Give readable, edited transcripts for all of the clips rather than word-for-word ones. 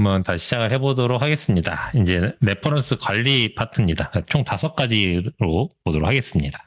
한번 다시 시작을 해보도록 하겠습니다. 이제 레퍼런스 관리 파트입니다. 총 5가지로 보도록 하겠습니다.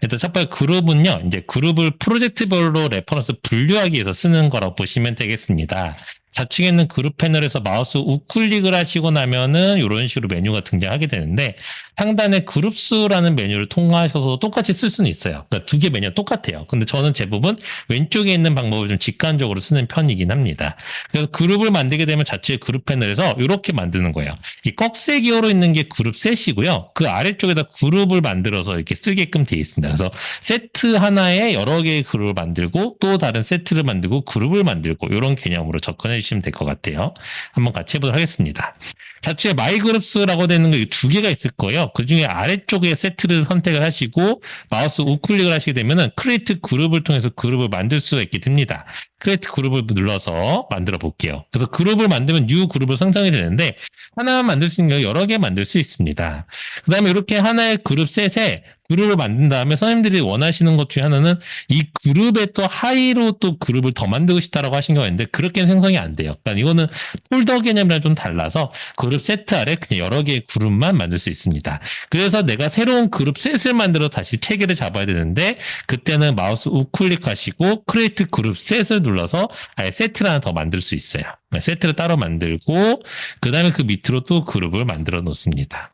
일단 첫 번째 그룹은요, 이제 그룹을 프로젝트별로 레퍼런스 분류하기 위해서 쓰는 거라고 보시면 되겠습니다. 좌측에 있는 그룹 패널에서 마우스 우클릭을 하시고 나면은 이런 식으로 메뉴가 등장하게 되는데 상단에 그룹수라는 메뉴를 통과하셔서 똑같이 쓸 수는 있어요. 그러니까 두 개 메뉴가 똑같아요. 근데 저는 대부분 왼쪽에 있는 방법을 좀 직관적으로 쓰는 편이긴 합니다. 그래서 그룹을 만들게 되면 자체 그룹 패널에서 이렇게 만드는 거예요. 이 꺽쇠 기호로 있는 게 그룹 셋이고요. 그 아래쪽에다 그룹을 만들어서 이렇게 쓰게끔 되어 있습니다. 그래서 세트 하나에 여러 개의 그룹을 만들고 또 다른 세트를 만들고 그룹을 만들고 이런 개념으로 접근해 주시면 될 것 같아요. 한번 같이 해보도록 하겠습니다. 좌측에 마이그룹스라고 되는 거 두 개가 있을 거예요. 그 중에 아래쪽에 세트를 선택을 하시고 마우스 우클릭을 하시게 되면은 크리에이트 그룹을 통해서 그룹을 만들 수가 있게 됩니다. 크리에이트 그룹을 눌러서 만들어 볼게요. 그래서 그룹을 만들면 뉴 그룹을 생성이 되는데 하나만 만들 수 있는 게 여러 개 만들 수 있습니다. 그 다음에 이렇게 하나의 그룹 셋에 그룹을 만든 다음에 선생님들이 원하시는 것 중에 하나는 이 그룹에 또 하이로 또 그룹을 더 만들고 싶다라고 하신 경우가 있는데 그렇게는 생성이 안 돼요. 그러니까 이거는 폴더 개념이랑 좀 달라서 그룹 세트 아래 그냥 여러 개의 그룹만 만들 수 있습니다. 그래서 내가 새로운 그룹 셋을 만들어 다시 체계를 잡아야 되는데 그때는 마우스 우클릭하시고 크리에이트 그룹 셋을 눌러서 아예 세트를 하나 더 만들 수 있어요. 세트를 따로 만들고 그 다음에 그 밑으로 또 그룹을 만들어 놓습니다.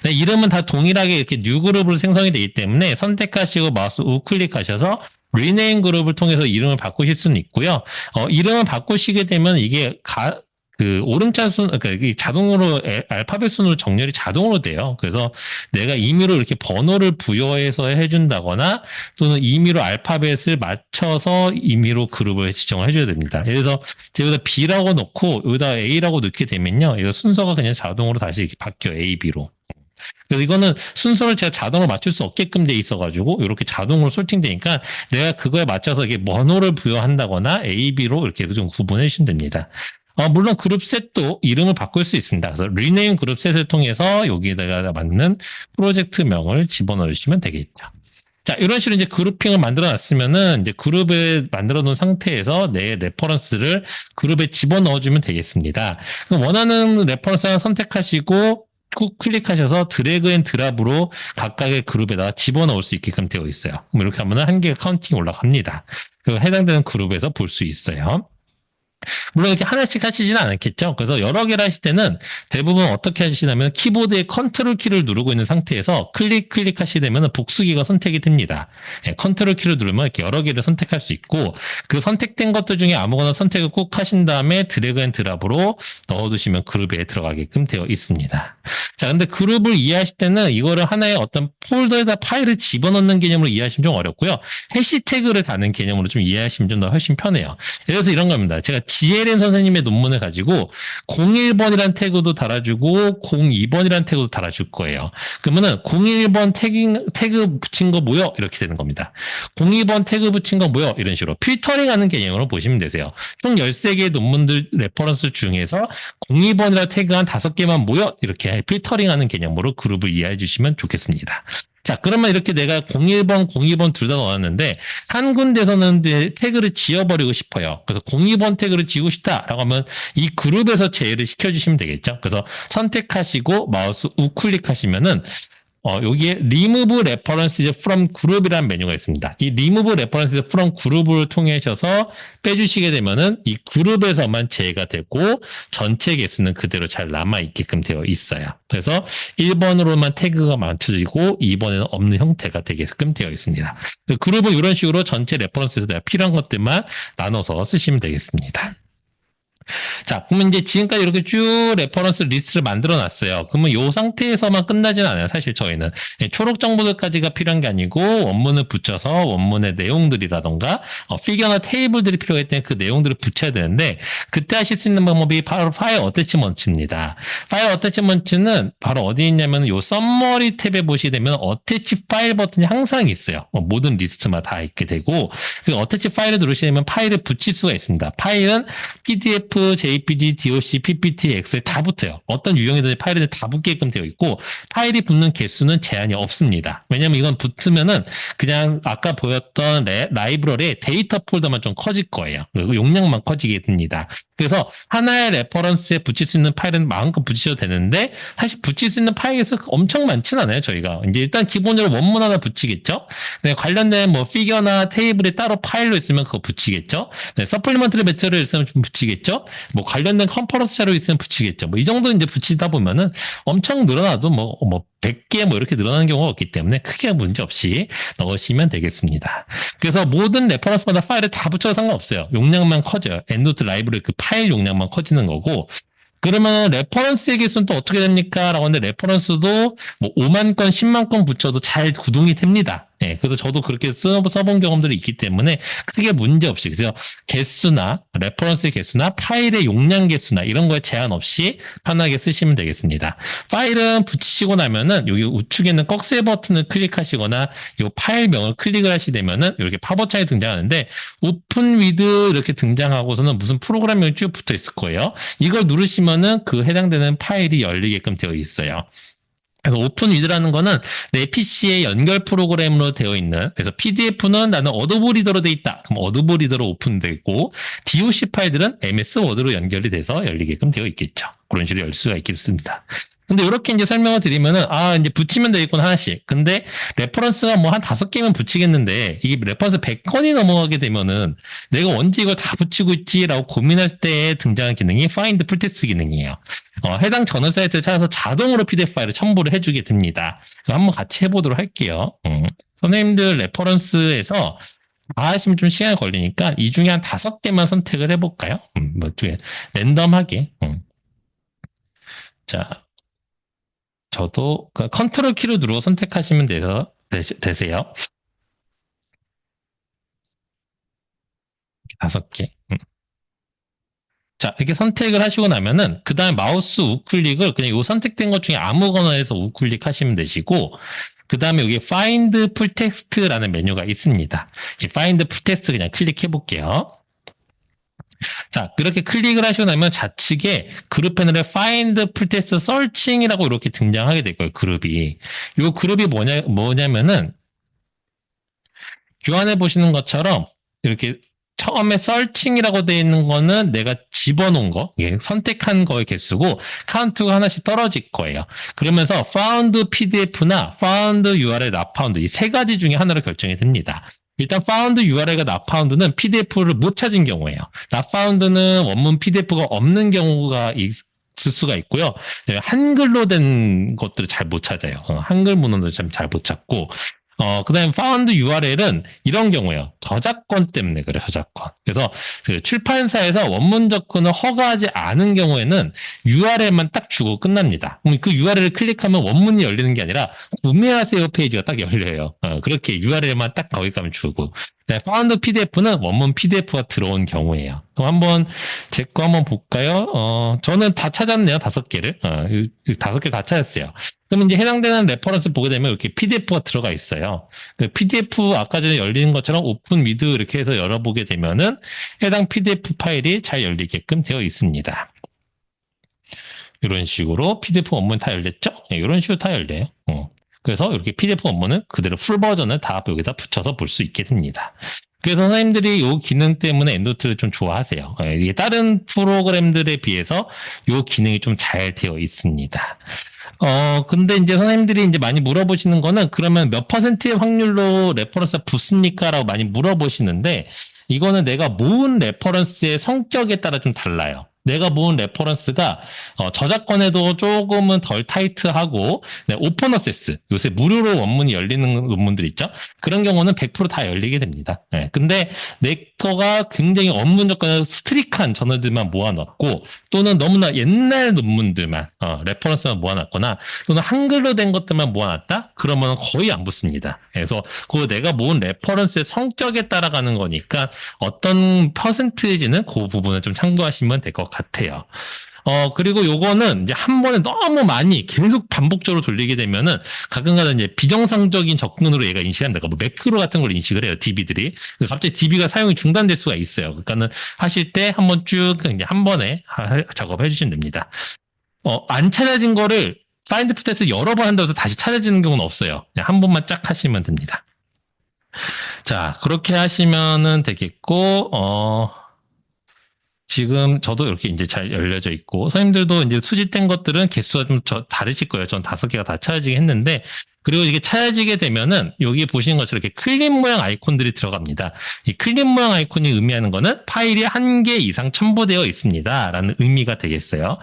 네, 이름은 다 동일하게 이렇게 뉴 그룹으로 생성이 되기 때문에 선택하시고 마우스 우클릭하셔서 리네임 그룹을 통해서 이름을 바꾸실 수는 있고요. 이름을 바꾸시게 되면 이게 그 오름차 순, 그러니까 자동으로 알파벳 순으로 정렬이 자동으로 돼요. 그래서 내가 임의로 이렇게 번호를 부여해서 해준다거나 또는 임의로 알파벳을 맞춰서 임의로 그룹을 지정을 해줘야 됩니다. 그래서 제가 여기다 B라고 넣고 여기다 A라고 넣게 되면요. 이 순서가 그냥 자동으로 다시 이렇게 바뀌어요. A, B로. 그래서 이거는 순서를 제가 자동으로 맞출 수 없게끔 돼 있어가지고 이렇게 자동으로 솔팅되니까 내가 그거에 맞춰서 이게 번호를 부여한다거나 A, B로 이렇게 좀 구분해 주시면 됩니다. 물론 그룹셋도 이름을 바꿀 수 있습니다. 그래서 리네임 그룹셋을 통해서 여기에다가 맞는 프로젝트명을 집어넣어 주시면 되겠죠. 자, 이런 식으로 이제 그룹핑을 만들어 놨으면은 이제 그룹을 만들어 놓은 상태에서 내 레퍼런스를 그룹에 집어넣어 주면 되겠습니다. 그럼 원하는 레퍼런스 하나 선택하시고 꾹 클릭하셔서 드래그 앤 드랍으로 각각의 그룹에다가 집어넣을 수 있게끔 되어 있어요. 그럼 이렇게 하면 한 개가 카운팅이 올라갑니다. 그리고 해당되는 그룹에서 볼 수 있어요. 물론 이렇게 하나씩 하시지는 않겠죠. 그래서 여러 개를 하실 때는 대부분 어떻게 하시냐면 키보드의 컨트롤 키를 누르고 있는 상태에서 클릭하시게 되면 복수기가 선택이 됩니다. 컨트롤 키를 누르면 이렇게 여러 개를 선택할 수 있고 그 선택된 것들 중에 아무거나 선택을 꾹 하신 다음에 드래그 앤 드랍으로 넣어두시면 그룹에 들어가게끔 되어 있습니다. 자, 근데 그룹을 이해하실 때는 이거를 하나의 어떤 폴더에다 파일을 집어넣는 개념으로 이해하시면 좀 어렵고요. 해시태그를 다는 개념으로 좀 이해하시면 좀 더 훨씬 편해요. 그래서 이런 겁니다. 제가 GLN 선생님의 논문을 가지고 01번이라는 태그도 달아주고 02번이라는 태그도 달아줄 거예요. 그러면은 01번 태그 붙인 거 뭐요? 이렇게 되는 겁니다. 02번 태그 붙인 거 뭐요? 이런 식으로 필터링하는 개념으로 보시면 되세요. 총 13개의 논문들 레퍼런스 중에서 02번이라는 태그 한 5개만 모여 이렇게 필터링하는 개념으로 그룹을 이해해 주시면 좋겠습니다. 자, 그러면 이렇게 내가 01번, 02번 둘 다 넣었는데 한 군데서는 태그를 지워버리고 싶어요. 그래서 02번 태그를 지우고 싶다라고 하면 이 그룹에서 제외를 시켜주시면 되겠죠. 그래서 선택하시고 마우스 우클릭하시면은 여기에 Remove References from Group이라는 메뉴가 있습니다. 이 Remove References from Group을 통해서 빼주시게 되면은 이 그룹에서만 제외가 되고 전체 개수는 그대로 잘 남아있게끔 되어 있어요. 그래서 1번으로만 태그가 맞춰지고 2번에는 없는 형태가 되게끔 되어 있습니다. 그룹은 이런 식으로 전체 레퍼런스에서 내가 필요한 것들만 나눠서 쓰시면 되겠습니다. 자, 그러면 이제 지금까지 이렇게 쭉 레퍼런스 리스트를 만들어 놨어요. 그러면 이 상태에서만 끝나진 않아요. 사실 저희는. 초록 정보들까지가 필요한 게 아니고 원문을 붙여서 원문의 내용들이라던가 피겨나 테이블들이 필요할 때는 그 내용들을 붙여야 되는데 그때 하실 수 있는 방법이 바로 파일 어태치먼트입니다. 파일 어태치먼트는 바로 어디 있냐면 이 썸머리 탭에 보시게 되면 어태치 파일 버튼이 항상 있어요. 모든 리스트마다 다 있게 되고 그 어태치 파일을 누르시면 파일을 붙일 수가 있습니다. 파일은 PDF, JPG, DOC, PPT, 엑셀 다 붙어요. 어떤 유형이든 파일에 다 붙게끔 되어 있고 파일이 붙는 개수는 제한이 없습니다. 왜냐면 이건 붙으면은 그냥 아까 보였던 라이브러리의 데이터 폴더만 좀 커질 거예요. 그리고 용량만 커지게 됩니다. 그래서 하나의 레퍼런스에 붙일 수 있는 파일은 마음껏 붙이셔도 되는데 사실 붙일 수 있는 파일이 엄청 많진 않아요. 저희가 이제 일단 기본적으로 원문 하나 붙이겠죠. 네, 관련된 뭐 피겨나 테이블이 따로 파일로 있으면 그거 붙이겠죠. 네, 서플리먼트리 매체를 있으면 좀 붙이겠죠. 뭐 관련된 컨퍼런스 자료 있으면 붙이겠죠. 뭐 이 정도 이제 붙이다 보면은 엄청 늘어나도 뭐 100개 뭐 이렇게 늘어나는 경우가 없기 때문에 크게 문제 없이 넣으시면 되겠습니다. 그래서 모든 레퍼런스마다 파일을 다 붙여도 상관없어요. 용량만 커져요. 엔드노트 라이브러리 그 파일 용량만 커지는 거고 그러면 레퍼런스의 개수는 또 어떻게 됩니까? 라고 하는데 레퍼런스도 뭐 5만 건, 10만 건 붙여도 잘 구동이 됩니다. 예, 그래서 저도 그렇게 써본 경험들이 있기 때문에 크게 문제 없이 그래서 개수나 레퍼런스의 개수나 파일의 용량 개수나 이런 거에 제한 없이 편하게 쓰시면 되겠습니다. 파일은 붙이시고 나면은 여기 우측에 있는 꺽쇠 버튼을 클릭하시거나 이 파일명을 클릭을 하시게 되면은 이렇게 팝업창이 등장하는데 오픈 위드 이렇게 등장하고서는 무슨 프로그램명이 쭉 붙어 있을 거예요. 이걸 누르시면은 그 해당되는 파일이 열리게끔 되어 있어요. 그래서 오픈 위드라는 거는 내 PC에 연결 프로그램으로 되어 있는 그래서 PDF는 나는 어도브 리더로 되어 있다. 그럼 어도브 리더로 오픈되고 DOC 파일들은 MS 워드로 연결이 돼서 열리게끔 되어 있겠죠. 그런 식으로 열 수가 있겠습니다. 근데 이렇게 이제 설명을 드리면은 이제 붙이면 되겠구나 하나씩. 근데 레퍼런스가 뭐 한 5개면 붙이겠는데 이게 레퍼런스 100건이 넘어가게 되면은 내가 언제 이걸 다 붙이고 있지라고 고민할 때 등장한 기능이 Find Full Text 기능이에요. 해당 저널 사이트를 찾아서 자동으로 PDF 파일을 첨부를 해주게 됩니다. 한번 같이 해보도록 할게요. 선생님들 레퍼런스에서 다 하시면 좀 시간이 걸리니까 이 중에 한 5개만 선택을 해볼까요? 뭐 랜덤하게. 자. 저도 컨트롤 키로 누르고 선택하시면 되세요. 5개. 자, 이렇게 선택을 하시고 나면은 그 다음에 마우스 우클릭을 그냥 이 선택된 것 중에 아무거나 해서 우클릭 하시면 되시고 그 다음에 여기 Find Full Text라는 메뉴가 있습니다. 이 Find Full Text 그냥 클릭해 볼게요. 자, 그렇게 클릭을 하시고 나면 좌측에 그룹 패널에 Find Full Text Searching이라고 이렇게 등장하게 될 거예요, 그룹이. 이 그룹이 뭐냐면은, 교환해 보시는 것처럼, 이렇게 처음에 searching이라고 되어 있는 거는 내가 집어놓은 거, 선택한 거의 개수고, 카운트가 하나씩 떨어질 거예요. 그러면서 found PDF나 found URL not found 이 3가지 중에 하나로 결정이 됩니다. 일단 found URL과 not found는 PDF를 못 찾은 경우예요. not found는 원문 PDF가 없는 경우가 있을 수가 있고요. 한글로 된 것들을 잘 못 찾아요. 한글 문헌도 좀 잘 못 찾고 그 다음에 found URL은 이런 경우예요. 저작권 때문에 그래요, 저작권. 그래서 그 출판사에서 원문 접근을 허가하지 않은 경우에는 URL만 딱 주고 끝납니다. 그럼 그 URL을 클릭하면 원문이 열리는 게 아니라 구매하세요 페이지가 딱 열려요. 그렇게 URL만 딱 거기까지 주고. 네, found PDF는 원문 PDF가 들어온 경우예요. 그럼 한번 제 거 한번 볼까요? 저는 다 찾았네요, 5개를. 5개 다 찾았어요. 그럼 이제 해당되는 레퍼런스 보게 되면 이렇게 PDF가 들어가 있어요. 그 PDF 아까 전에 열리는 것처럼 오픈 위드 이렇게 해서 열어보게 되면은 해당 PDF 파일이 잘 열리게끔 되어 있습니다. 이런 식으로 PDF 원문이 다 열렸죠? 네, 이런 식으로 다 열려요. 그래서 이렇게 PDF 원문은 그대로 풀 버전을 다 여기다 붙여서 볼 수 있게 됩니다. 그래서 선생님들이 이 기능 때문에 엔드노트를 좀 좋아하세요. 이게 다른 프로그램들에 비해서 이 기능이 좀 잘 되어 있습니다. 근데 이제 선생님들이 이제 많이 물어보시는 거는 그러면 몇 퍼센트의 확률로 레퍼런스가 붙습니까? 라고 많이 물어보시는데 이거는 내가 모은 레퍼런스의 성격에 따라 좀 달라요. 내가 모은 레퍼런스가 저작권에도 조금은 덜 타이트하고 오픈 어세스 요새 무료로 원문이 열리는 논문들 있죠. 그런 경우는 100%다 열리게 됩니다. 네, 근데 내 거가 굉장히 원문 조건에 스트릭한 저널들만 모아놨고 또는 너무나 옛날 논문들만 레퍼런스만 모아놨거나 또는 한글로 된 것들만 모아놨다? 그러면 거의 안 붙습니다. 그래서 그 내가 모은 레퍼런스의 성격에 따라가는 거니까 어떤 퍼센트지는 그 부분을 좀 참고하시면 될 것 같아요. 그리고 요거는 이제 한 번에 너무 많이 계속 반복적으로 돌리게 되면은 가끔가다 이제 비정상적인 접근으로 얘가 인식한다. 그러니까 뭐 매크로 같은 걸 인식을 해요, DB들이. 갑자기 DB가 사용이 중단될 수가 있어요. 그러니까는 하실 때 한번 쭉 그냥 한 번에 작업해 주시면 됩니다. 안 찾아진 거를 파인드 프로텍트 여러 번 한다고 해서 다시 찾아지는 경우는 없어요. 그냥 한 번만 쫙 하시면 됩니다. 자, 그렇게 하시면은 되겠고, 지금 저도 이렇게 이제 잘 열려져 있고, 선생님들도 이제 수집된 것들은 개수가 좀 다르실 거예요. 전 5개가 다 찾아지게 했는데, 그리고 이게 찾아지게 되면은 여기 보시는 것처럼 이렇게 클립 모양 아이콘들이 들어갑니다. 이 클립 모양 아이콘이 의미하는 거는 파일이 1개 이상 첨부되어 있습니다. 라는 의미가 되겠어요.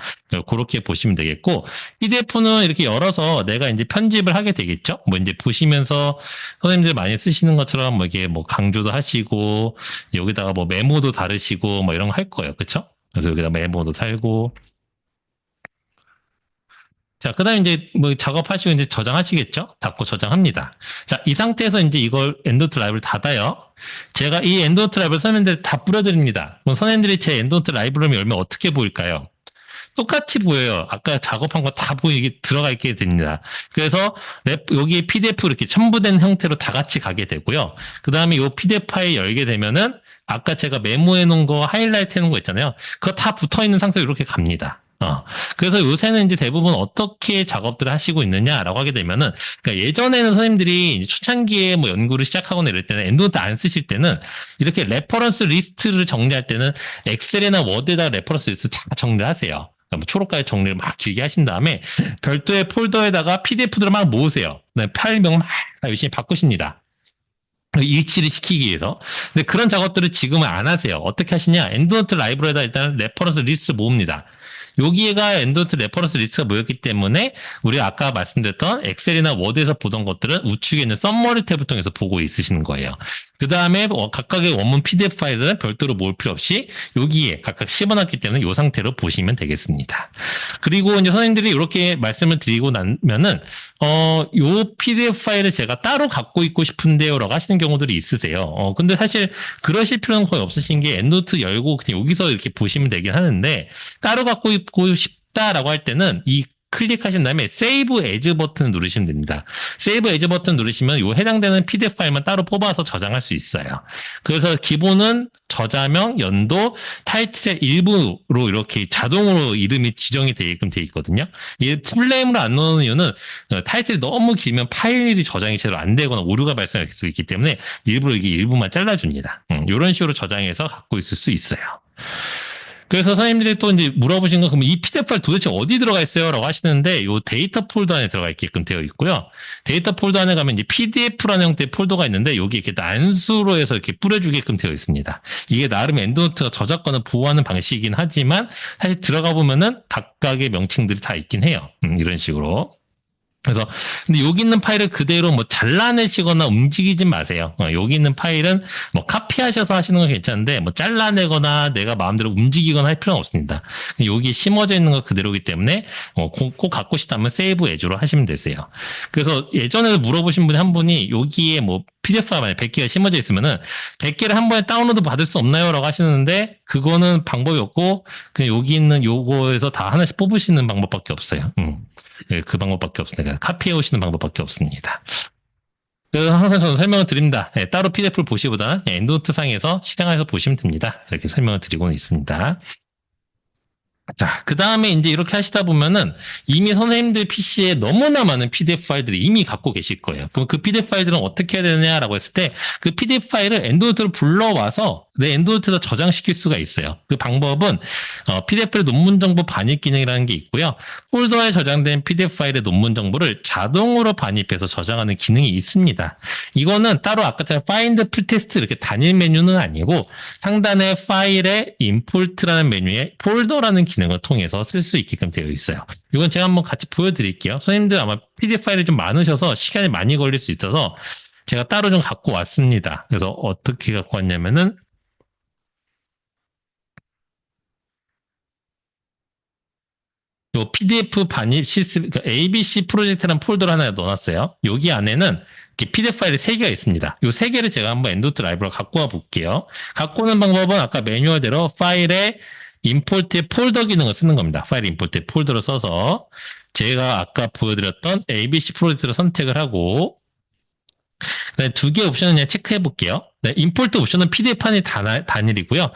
그렇게 보시면 되겠고, PDF는 이렇게 열어서 내가 이제 편집을 하게 되겠죠? 뭐 이제 보시면서 선생님들 많이 쓰시는 것처럼 뭐 이게 뭐 강조도 하시고, 여기다가 뭐 메모도 다르시고 뭐 이런 거 할 거예요. 그쵸? 그래서 여기다 메모도 달고. 자, 그 다음에 이제 뭐 작업하시고 이제 저장하시겠죠? 닫고 저장합니다. 자, 이 상태에서 이제 이걸 엔드노트 라이브를 닫아요. 제가 이 엔드노트 라이브를 선생님들 다 뿌려드립니다. 그럼 선생님들이 제 엔드노트 라이브를 열면 어떻게 보일까요? 똑같이 보여요. 아까 작업한 거 다 보이게 들어가 있게 됩니다. 그래서 여기에 PDF 이렇게 첨부된 형태로 다 같이 가게 되고요. 그 다음에 이 PDF 파일 열게 되면은 아까 제가 메모해 놓은 거 하이라이트 해 놓은 거 있잖아요. 그거 다 붙어 있는 상태로 이렇게 갑니다. 그래서 요새는 이제 대부분 어떻게 작업들을 하시고 있느냐라고 하게 되면은, 그러니까 예전에는 선생님들이 초창기에 뭐 연구를 시작하거나 이럴 때는 엔드노트 안 쓰실 때는 이렇게 레퍼런스 리스트를 정리할 때는 엑셀이나 워드에다가 레퍼런스 리스트 다 정리를 하세요. 뭐 초록까지 정리를 막 길게 하신 다음에 별도의 폴더에다가 PDF들을 막 모으세요. 파일명을 막 열심히 바꾸십니다. 일치를 시키기 위해서. 근데 그런 작업들을 지금은 안 하세요. 어떻게 하시냐? 엔드노트 라이브러리에다 일단 레퍼런스 리스트 모읍니다. 여기가 엔드노트 레퍼런스 리스트가 모였기 때문에 우리가 아까 말씀드렸던 엑셀이나 워드에서 보던 것들은 우측에 있는 썸머리 탭을 통해서 보고 있으시는 거예요. 그 다음에 각각의 원문 PDF 파일은 별도로 모을 필요 없이 여기에 각각 씹어놨기 때문에 이 상태로 보시면 되겠습니다. 그리고 이제 선생님들이 이렇게 말씀을 드리고 나면은 요 PDF 파일을 제가 따로 갖고 있고 싶은데요라고 하시는 경우들이 있으세요. 근데 사실 그러실 필요는 거의 없으신 게 엔드노트 열고 그냥 여기서 이렇게 보시면 되긴 하는데 따로 갖고 있고 싶다라고 할 때는 이 클릭하신 다음에 Save As 버튼을 누르시면 됩니다. Save As 버튼 누르시면 이 해당되는 PDF 파일만 따로 뽑아서 저장할 수 있어요. 그래서 기본은 저자명, 연도, 타이틀의 일부로 이렇게 자동으로 이름이 지정이 되게끔 되어 있거든요. 이 풀네임으로 안 넣는 이유는 타이틀이 너무 길면 파일이 저장이 제대로 안 되거나 오류가 발생할 수 있기 때문에 일부러 이게 일부만 잘라줍니다. 이런 식으로 저장해서 갖고 있을 수 있어요. 그래서 선생님들이 또 이제 물어보신 건, 그럼 이 PDF 파일 도대체 어디 들어가 있어요? 라고 하시는데, 요 데이터 폴더 안에 들어가 있게끔 되어 있고요. 데이터 폴더 안에 가면 이제 PDF라는 형태의 폴더가 있는데, 여기 이렇게 난수로 해서 이렇게 뿌려주게끔 되어 있습니다. 이게 나름 엔드노트가 저작권을 보호하는 방식이긴 하지만, 사실 들어가 보면은 각각의 명칭들이 다 있긴 해요. 이런 식으로. 그래서 근데 여기 있는 파일을 그대로 뭐 잘라내시거나 움직이지 마세요. 여기 있는 파일은 뭐 카피하셔서 하시는 건 괜찮은데 뭐 잘라내거나 내가 마음대로 움직이거나 할 필요는 없습니다. 여기 심어져 있는 거 그대로이기 때문에 꼭 갖고 싶다면 세이브 에즈로 하시면 되세요. 그래서 예전에 물어보신 분이 한 분이 여기에 뭐 PDF가 만약 100개가 심어져 있으면은 100개를 한 번에 다운로드 받을 수 없나요? 라고 하시는데 그거는 방법이 없고 그냥 여기 있는 요거에서 다 하나씩 뽑으시는 방법밖에 없어요. 그 방법밖에 없으니까 카피해 오시는 방법밖에 없습니다. 그래서 항상 저는 설명을 드립니다. 따로 PDF를 보시보다 엔드노트 상에서 실행해서 보시면 됩니다. 이렇게 설명을 드리고는 있습니다. 자, 그 다음에 이제 이렇게 하시다 보면은 이미 선생님들 PC에 너무나 많은 PDF 파일들이 이미 갖고 계실 거예요. 그럼 그 PDF 파일들은 어떻게 해야 되느냐라고 했을 때 그 PDF 파일을 엔드노트로 불러와서 내 엔드노트에다 저장시킬 수가 있어요. 그 방법은 PDF의 논문 정보 반입 기능이라는 게 있고요. 폴더에 저장된 PDF 파일의 논문 정보를 자동으로 반입해서 저장하는 기능이 있습니다. 이거는 따로 아까 제가 Find Full Text 이렇게 단일 메뉴는 아니고 상단의 파일의 Import라는 메뉴에 폴더라는 기능을 통해서 쓸 수 있게끔 되어 있어요. 이건 제가 한번 같이 보여드릴게요. 선생님들 아마 PDF 파일이 좀 많으셔서 시간이 많이 걸릴 수 있어서 제가 따로 좀 갖고 왔습니다. 그래서 어떻게 갖고 왔냐면은 요 PDF 반입 실습, 그러니까 ABC 프로젝트라는 폴더를 하나 넣어놨어요. 여기 안에는 PDF 파일이 3개가 있습니다. 요 3개를 제가 한번 엔드노트 라이브로 갖고 와 볼게요. 갖고 오는 방법은 아까 매뉴얼대로 파일에 임포트의 폴더 기능을 쓰는 겁니다. 파일 임포트의 폴더를 써서 제가 아까 보여드렸던 ABC 프로젝트를 선택을 하고 두 개의 옵션을 그냥 체크해 볼게요. 네, 임포트 옵션은 PDF 파일 단일이고요.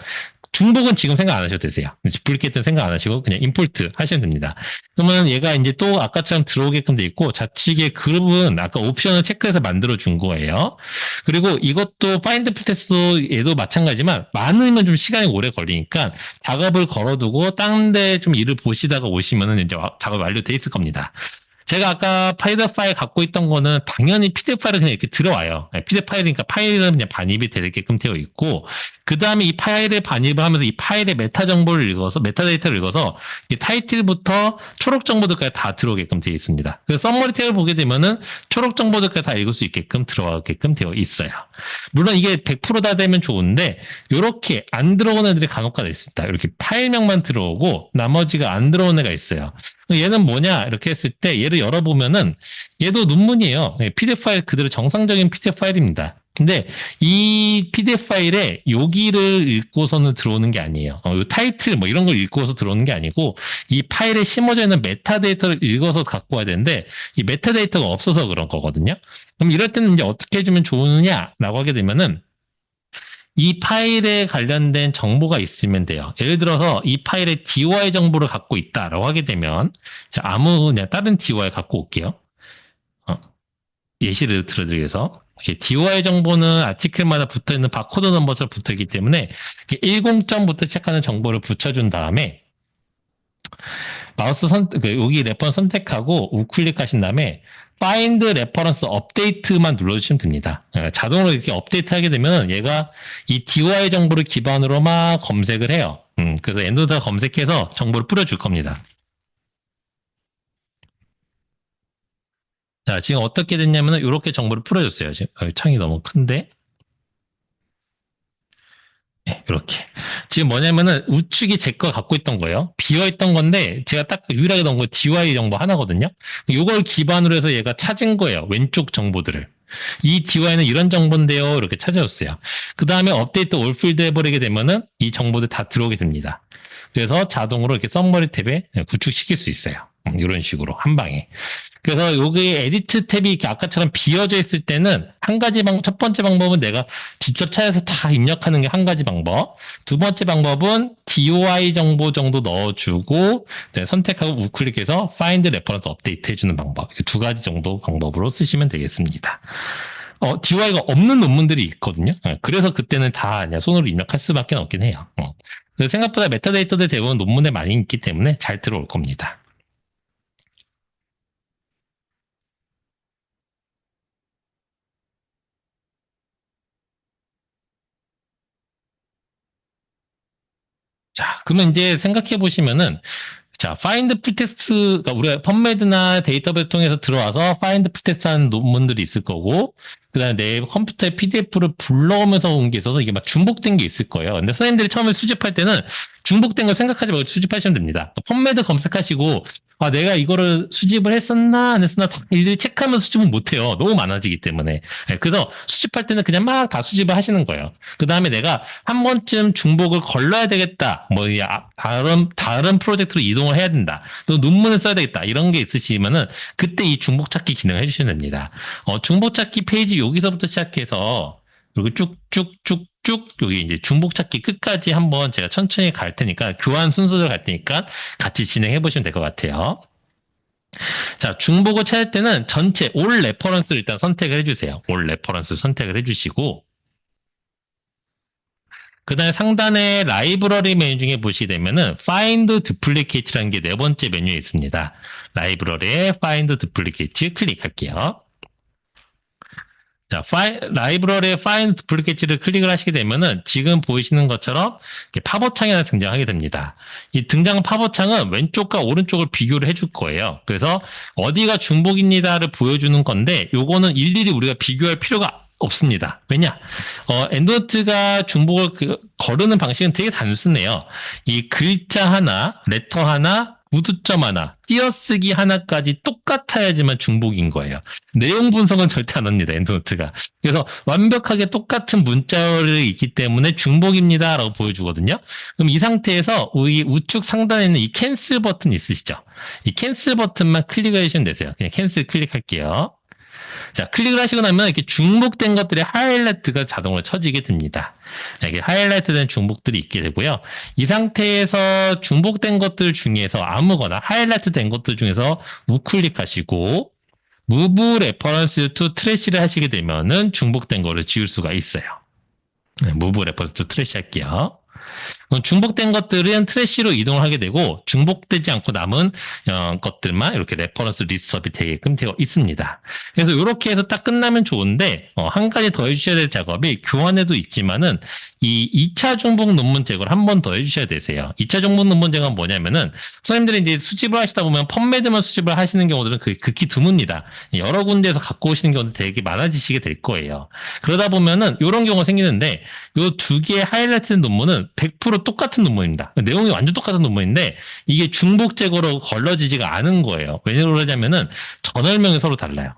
중복은 지금 생각 안 하셔도 되세요. 두플리케이트는 생각 안 하시고 그냥 임포트 하시면 됩니다. 그러면 얘가 이제 또 아까처럼 들어오게끔 돼 있고 좌측의 그룹은 아까 옵션을 체크해서 만들어 준 거예요. 그리고 이것도 파인드 프로세스도 얘도 마찬가지지만 많으면 좀 시간이 오래 걸리니까 작업을 걸어두고 딴 데 좀 일을 보시다가 오시면은 이제 작업 완료돼 있을 겁니다. 제가 아까 PDF 파일 갖고 있던 거는 당연히 PDF 파일을 그냥 이렇게 들어와요. PDF 파일이니까 파일은 그냥 반입이 되게끔 되어 있고, 그 다음에 이 파일에 반입을 하면서 이 파일의 메타 정보를 읽어서, 메타데이터를 읽어서 이 타이틀부터 초록 정보들까지 다 들어오게끔 되어 있습니다. 그래서 썸머리 탭을 보게 되면은 초록 정보들까지 다 읽을 수 있게끔 들어가게끔 되어 있어요. 물론 이게 100%다 되면 좋은데, 이렇게 안 들어오는 애들이 간혹가다 있습니다. 이렇게 파일명만 들어오고, 나머지가 안 들어오는 애가 있어요. 얘는 뭐냐 이렇게 했을 때 얘를 열어보면은 얘도 논문이에요. PDF 파일 그대로 정상적인 PDF 파일입니다. 근데 이 PDF 파일에 여기를 읽고서는 들어오는 게 아니에요. 이 타이틀 뭐 이런 걸 읽고서 들어오는 게 아니고 이 파일에 심어져 있는 메타데이터를 읽어서 갖고 와야 되는데 이 메타데이터가 없어서 그런 거거든요. 그럼 이럴 때는 이제 어떻게 해주면 좋으냐라고 하게 되면은 이 파일에 관련된 정보가 있으면 돼요. 예를 들어서 이 파일에 DOI 정보를 갖고 있다라고 하게 되면 아무 그냥 다른 DOI 갖고 올게요. 예시를 들어드리기 위해서 DOI 정보는 아티클마다 붙어있는 바코드 넘버처럼 붙어있기 때문에 10점부터 시작하는 정보를 붙여준 다음에 마우스 여기 레퍼런스 선택하고 우클릭하신 다음에 Find Reference Update만 눌러주시면 됩니다. 자동으로 이렇게 업데이트하게 되면 얘가 이 DOI 정보를 기반으로 막 검색을 해요. 그래서 엔도다 검색해서 정보를 뿌려줄 겁니다. 자, 지금 어떻게 됐냐면 이렇게 정보를 풀어줬어요. 지금 창이 너무 큰데. 네, 이렇게. 지금 뭐냐면은 우측이 제 거 갖고 있던 거예요. 비어있던 건데 제가 딱 유일하게 넣은 거 DOI 정보 하나거든요. 이걸 기반으로 해서 얘가 찾은 거예요. 왼쪽 정보들을. 이 DOI는 이런 정보인데요. 이렇게 찾아줬어요. 그 다음에 업데이트 올 필드 해버리게 되면은 이 정보들 다 들어오게 됩니다. 그래서 자동으로 이렇게 썸머리 탭에 구축시킬 수 있어요. 이런 식으로 한 방에. 그래서 여기 에디트 탭이 이렇게 아까처럼 비어져 있을 때는 첫 번째 방법은 내가 직접 찾아서 다 입력하는 게 한 가지 방법. 두 번째 방법은 DOI 정보 정도 넣어주고 선택하고 우클릭해서 Find Reference Update 해주는 방법. 두 가지 정도 방법으로 쓰시면 되겠습니다. DOI가 없는 논문들이 있거든요. 그래서 그때는 다 그냥 손으로 입력할 수밖에 없긴 해요. 그래서 생각보다 메타데이터들 대부분 논문에 많이 있기 때문에 잘 들어올 겁니다. 자, 그러면 이제 생각해 보시면은, 자, find 풀텍스트, 그러니까 우리가 펀메드나 데이터베이스 통해서 들어와서 find 풀텍스트 하는 논문들이 있을 거고, 그 다음에 내 컴퓨터에 PDF를 불러오면서 온 게 있어서 이게 막 중복된 게 있을 거예요. 근데 선생님들이 처음에 수집할 때는 중복된 걸 생각하지 말고 수집하시면 됩니다. 펀메드 검색하시고, 내가 이거를 수집을 했었나, 안 했었나, 일일이 체크하면서 수집은 못해요. 너무 많아지기 때문에. 그래서 수집할 때는 그냥 막 다 수집을 하시는 거예요. 그 다음에 내가 한 번쯤 중복을 걸러야 되겠다. 다른 프로젝트로 이동을 해야 된다. 또 논문을 써야 되겠다. 이런 게 있으시면은, 그때 이 중복 찾기 기능을 해주시면 됩니다. 중복 찾기 페이지 여기서부터 시작해서, 그리고 쭉쭉쭉쭉 여기 이제 중복 찾기 끝까지 한번 제가 천천히 갈 테니까 교환 순서대로 갈 테니까 같이 진행해 보시면 될 것 같아요. 자, 중복을 찾을 때는 전체 올 레퍼런스를 일단 선택을 해주세요. 올 레퍼런스 선택을 해주시고 그 다음에 상단에 라이브러리 메뉴 중에 보시게 되면은 Find Duplicate라는 게 네 번째 메뉴에 있습니다. 라이브러리에 Find Duplicate 클릭할게요. 자, 라이브러리에 Find Duplicate를 클릭을 하시게 되면은 지금 보이시는 것처럼 팝업창이 하나 등장하게 됩니다. 이 등장 팝업창은 왼쪽과 오른쪽을 비교를 해줄 거예요. 그래서 어디가 중복입니다를 보여주는 건데 요거는 일일이 우리가 비교할 필요가 없습니다. 왜냐? 엔드노트가 중복을 거르는 방식은 되게 단순해요. 이 글자 하나, 레터 하나, 구두점 하나, 띄어쓰기 하나까지 똑같아야지만 중복인 거예요. 내용 분석은 절대 안 합니다, 엔드노트가. 그래서 완벽하게 똑같은 문자열이 있기 때문에 중복입니다 라고 보여주거든요. 그럼 이 상태에서 이 우측 상단에 있는 이 캔슬 버튼 있으시죠? 이 캔슬 버튼만 클릭을 해주시면 되세요. 그냥 캔슬 클릭할게요. 자, 클릭을 하시고 나면 이렇게 중복된 것들의 하이라이트가 자동으로 쳐지게 됩니다. 이렇게 하이라이트된 중복들이 있게 되고요. 이 상태에서 중복된 것들 중에서 아무거나 하이라이트 된 것들 중에서 우클릭하시고 Move Reference to Trash를 하시게 되면은 중복된 거를 지울 수가 있어요. Move Reference to Trash 할게요. 중복된 것들은 트래시로 이동을 하게 되고 중복되지 않고 남은 것들만 이렇게 레퍼런스 리스업이 되게끔 되어 있습니다. 그래서 이렇게 해서 딱 끝나면 좋은데 한 가지 더 해주셔야 될 작업이 교환에도 있지만은 이 2차 중복 논문 제거를 한 번 더 해주셔야 되세요. 2차 중복 논문 제거는 뭐냐면은 선생님들이 이제 수집을 하시다 보면 펌메드만 수집을 하시는 경우들은 극히 드뭅니다. 여러 군데에서 갖고 오시는 경우도 되게 많아지시게 될 거예요. 그러다 보면은 이런 경우가 생기는데 이 두 개의 하이라이트된 논문은 100% 똑같은 논문입니다. 내용이 완전 똑같은 논문인데 이게 중복 제거로 걸러지지가 않은 거예요. 왜 그러냐면은 전월명이 서로 달라요.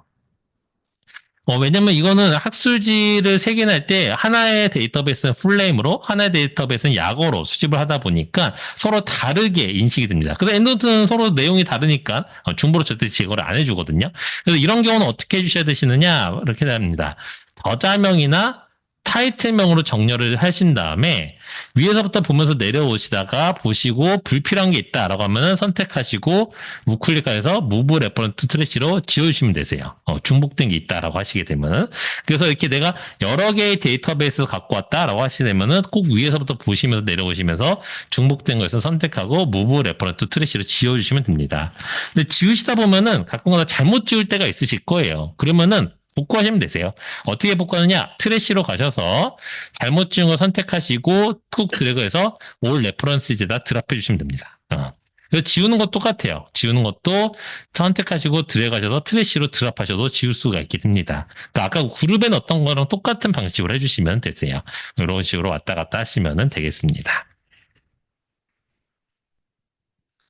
왜냐면 이거는 학술지를 세개낼 때 하나의 데이터베이스는 풀네임으로 하나의 데이터베이스는 약어로 수집을 하다 보니까 서로 다르게 인식이 됩니다. 그래서 엔드노트는 서로 내용이 다르니까 중복으로 절대 제거를 안 해주거든요. 그래서 이런 경우는 어떻게 해주셔야 되시느냐 이렇게 됩니다. 저자명이나 타이틀명으로 정렬을 하신 다음에 위에서부터 보면서 내려오시다가 보시고 불필요한 게 있다라고 하면은 선택하시고 우클릭해서 Move Reference Trash로 지워주시면 되세요. 중복된 게 있다라고 하시게 되면은 그래서 이렇게 내가 여러 개의 데이터베이스 갖고 왔다라고 하시게 되면은 꼭 위에서부터 보시면서 내려오시면서 중복된 것을 선택하고 Move Reference Trash로 지워주시면 됩니다. 근데 지우시다 보면은 가끔가다 잘못 지울 때가 있으실 거예요. 그러면은 복구하시면 되세요. 어떻게 복구하느냐? 트래시로 가셔서 잘못 지은 거 선택하시고 쿡 드래그해서 올 레퍼런스에다 드랍해 주시면 됩니다. 그래서 지우는 것도 똑같아요. 지우는 것도 선택하시고 드래그하셔서 트래시로 드랍하셔도 지울 수가 있게 됩니다. 그러니까 아까 그룹에 넣었던 거랑 똑같은 방식으로 해주시면 되세요. 이런 식으로 왔다 갔다 하시면 되겠습니다.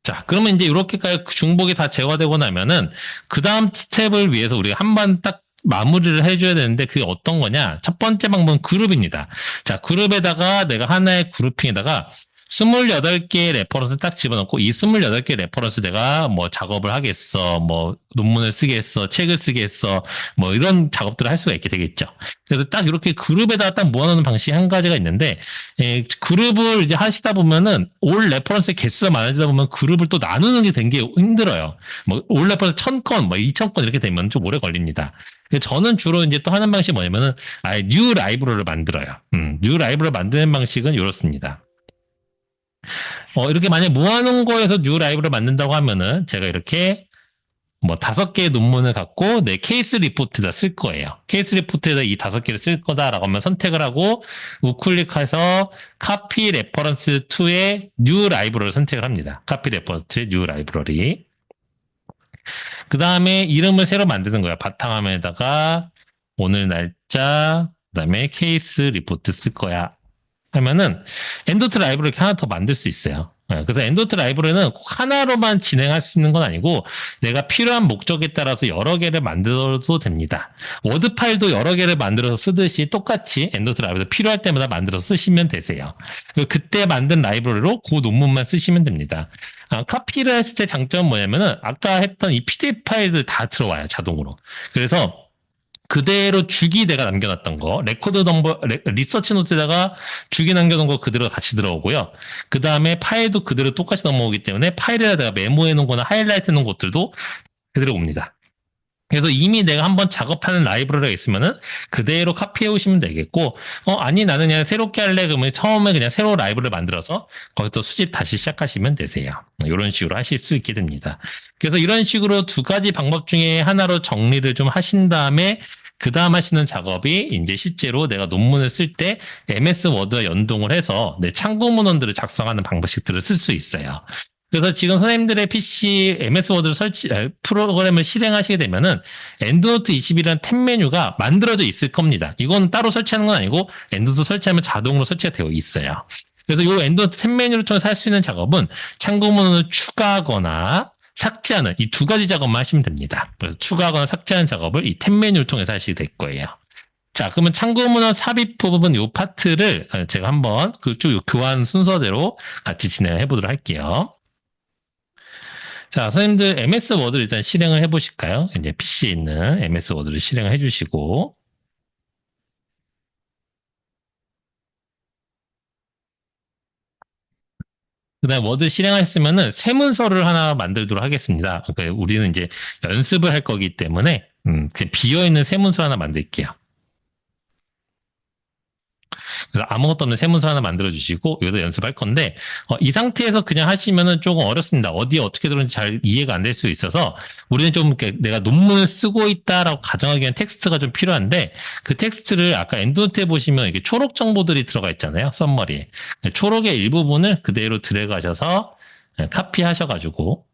자, 그러면 이제 이렇게까지 중복이 다 제거되고 나면은 그 다음 스텝을 위해서 우리가 한번 딱 마무리를 해줘야 되는데 그게 어떤 거냐? 첫 번째 방법은 그룹입니다. 자, 그룹에다가 내가 하나의 그룹핑에다가 28개의 레퍼런스 딱 집어넣고 이 28개 레퍼런스 내가 뭐 작업을 하겠어, 뭐 논문을 쓰겠어, 책을 쓰겠어, 뭐 이런 작업들을 할 수가 있게 되겠죠. 그래서 딱 이렇게 그룹에다가 딱 모아놓는 방식이 한 가지가 있는데 그룹을 이제 하시다 보면은 올 레퍼런스 개수가 많아지다 보면 그룹을 또 나누는 게 되게 힘들어요. 뭐 올 레퍼런스 1000건, 뭐 2000건 이렇게 되면 좀 오래 걸립니다. 저는 주로 이제 또 하는 방식이 뭐냐면은 아예 뉴 라이브러리를 만들어요. 뉴 라이브러리를 만드는 방식은 이렇습니다. 이렇게 만약에 모아놓은 거에서 뉴 라이브를 만든다고 하면은 제가 이렇게 뭐 5개의 논문을 갖고 내 케이스 리포트에다 쓸 거예요. 케이스 리포트에다 이 5개를 쓸 거다라고 하면 선택을 하고 우클릭해서 카피 레퍼런스 2의 뉴 라이브러리를 선택을 합니다. 카피 레퍼런스 뉴 라이브러리. 그 다음에 이름을 새로 만드는 거예요. 바탕화면에다가 오늘 날짜, 그 다음에 케이스 리포트 쓸 거야. 하면은 엔도트 라이브러리 이렇게 하나 더 만들 수 있어요. 그래서 엔도트 라이브러리는 꼭 하나로만 진행할 수 있는 건 아니고 내가 필요한 목적에 따라서 여러 개를 만들어도 됩니다. 워드 파일도 여러 개를 만들어서 쓰듯이 똑같이 엔도트 라이브러리 필요할 때마다 만들어서 쓰시면 되세요. 그때 만든 라이브러리로 그 논문만 쓰시면 됩니다. 카피를 했을 때 장점은 뭐냐면은 아까 했던 이 PDF 파일들 다 들어와요, 자동으로. 그래서 그대로 주기 내가 남겨놨던 거, 레코드 넘버, 리서치 노트에다가 주기 남겨놓은 거 그대로 같이 들어오고요. 그 다음에 파일도 그대로 똑같이 넘어오기 때문에 파일에다 내가 메모해 놓은 거나 하이라이트 해 놓은 것들도 그대로 옵니다. 그래서 이미 내가 한번 작업하는 라이브러리가 있으면은 그대로 카피해 오시면 되겠고, 아니, 나는 그냥 새롭게 할래. 그러면 처음에 그냥 새로 라이브러리를 만들어서 거기서 수집 다시 시작하시면 되세요. 이런 식으로 하실 수 있게 됩니다. 그래서 이런 식으로 두 가지 방법 중에 하나로 정리를 좀 하신 다음에 그 다음 하시는 작업이 이제 실제로 내가 논문을 쓸 때 MS 워드와 연동을 해서 내 참고 문헌들을 작성하는 방식들을 쓸 수 있어요. 그래서 지금 선생님들의 PC MS 워드 프로그램을 실행하시게 되면은 엔드노트 20이라는 탭 메뉴가 만들어져 있을 겁니다. 이건 따로 설치하는 건 아니고 엔드노트 설치하면 자동으로 설치가 되어 있어요. 그래서 이 엔드노트 탭 메뉴를 통해서 할 수 있는 작업은 참고문을 추가하거나 삭제하는 이 두 가지 작업만 하시면 됩니다. 그래서 추가하거나 삭제하는 작업을 이 탭 메뉴를 통해서 하시게 될 거예요. 자, 그러면 참고문헌 삽입 부분 이 파트를 제가 한번 그쭉 교환 순서대로 같이 진행해 보도록 할게요. 자, 선생님들 MS 워드를 일단 실행을 해보실까요? 이제 PC에 있는 MS 워드를 실행을 해주시고, 그 다음에 워드 실행하셨으면은 새 문서를 하나 만들도록 하겠습니다. 그러니까 우리는 이제 연습을 할 거기 때문에, 그냥 비어있는 새 문서 하나 만들게요. 그래서 아무것도 없는 새 문서 하나 만들어 주시고 여기다 연습할 건데 이 상태에서 그냥 하시면은 조금 어렵습니다. 어디에 어떻게 들어오는지 잘 이해가 안 될 수 있어서 우리는 좀 이렇게 내가 논문을 쓰고 있다라고 가정하기 위한 텍스트가 좀 필요한데 그 텍스트를 아까 엔드노트에 보시면 이게 초록 정보들이 들어가 있잖아요. 썸머리에. 초록의 일부분을 그대로 들어가셔서 카피하셔가지고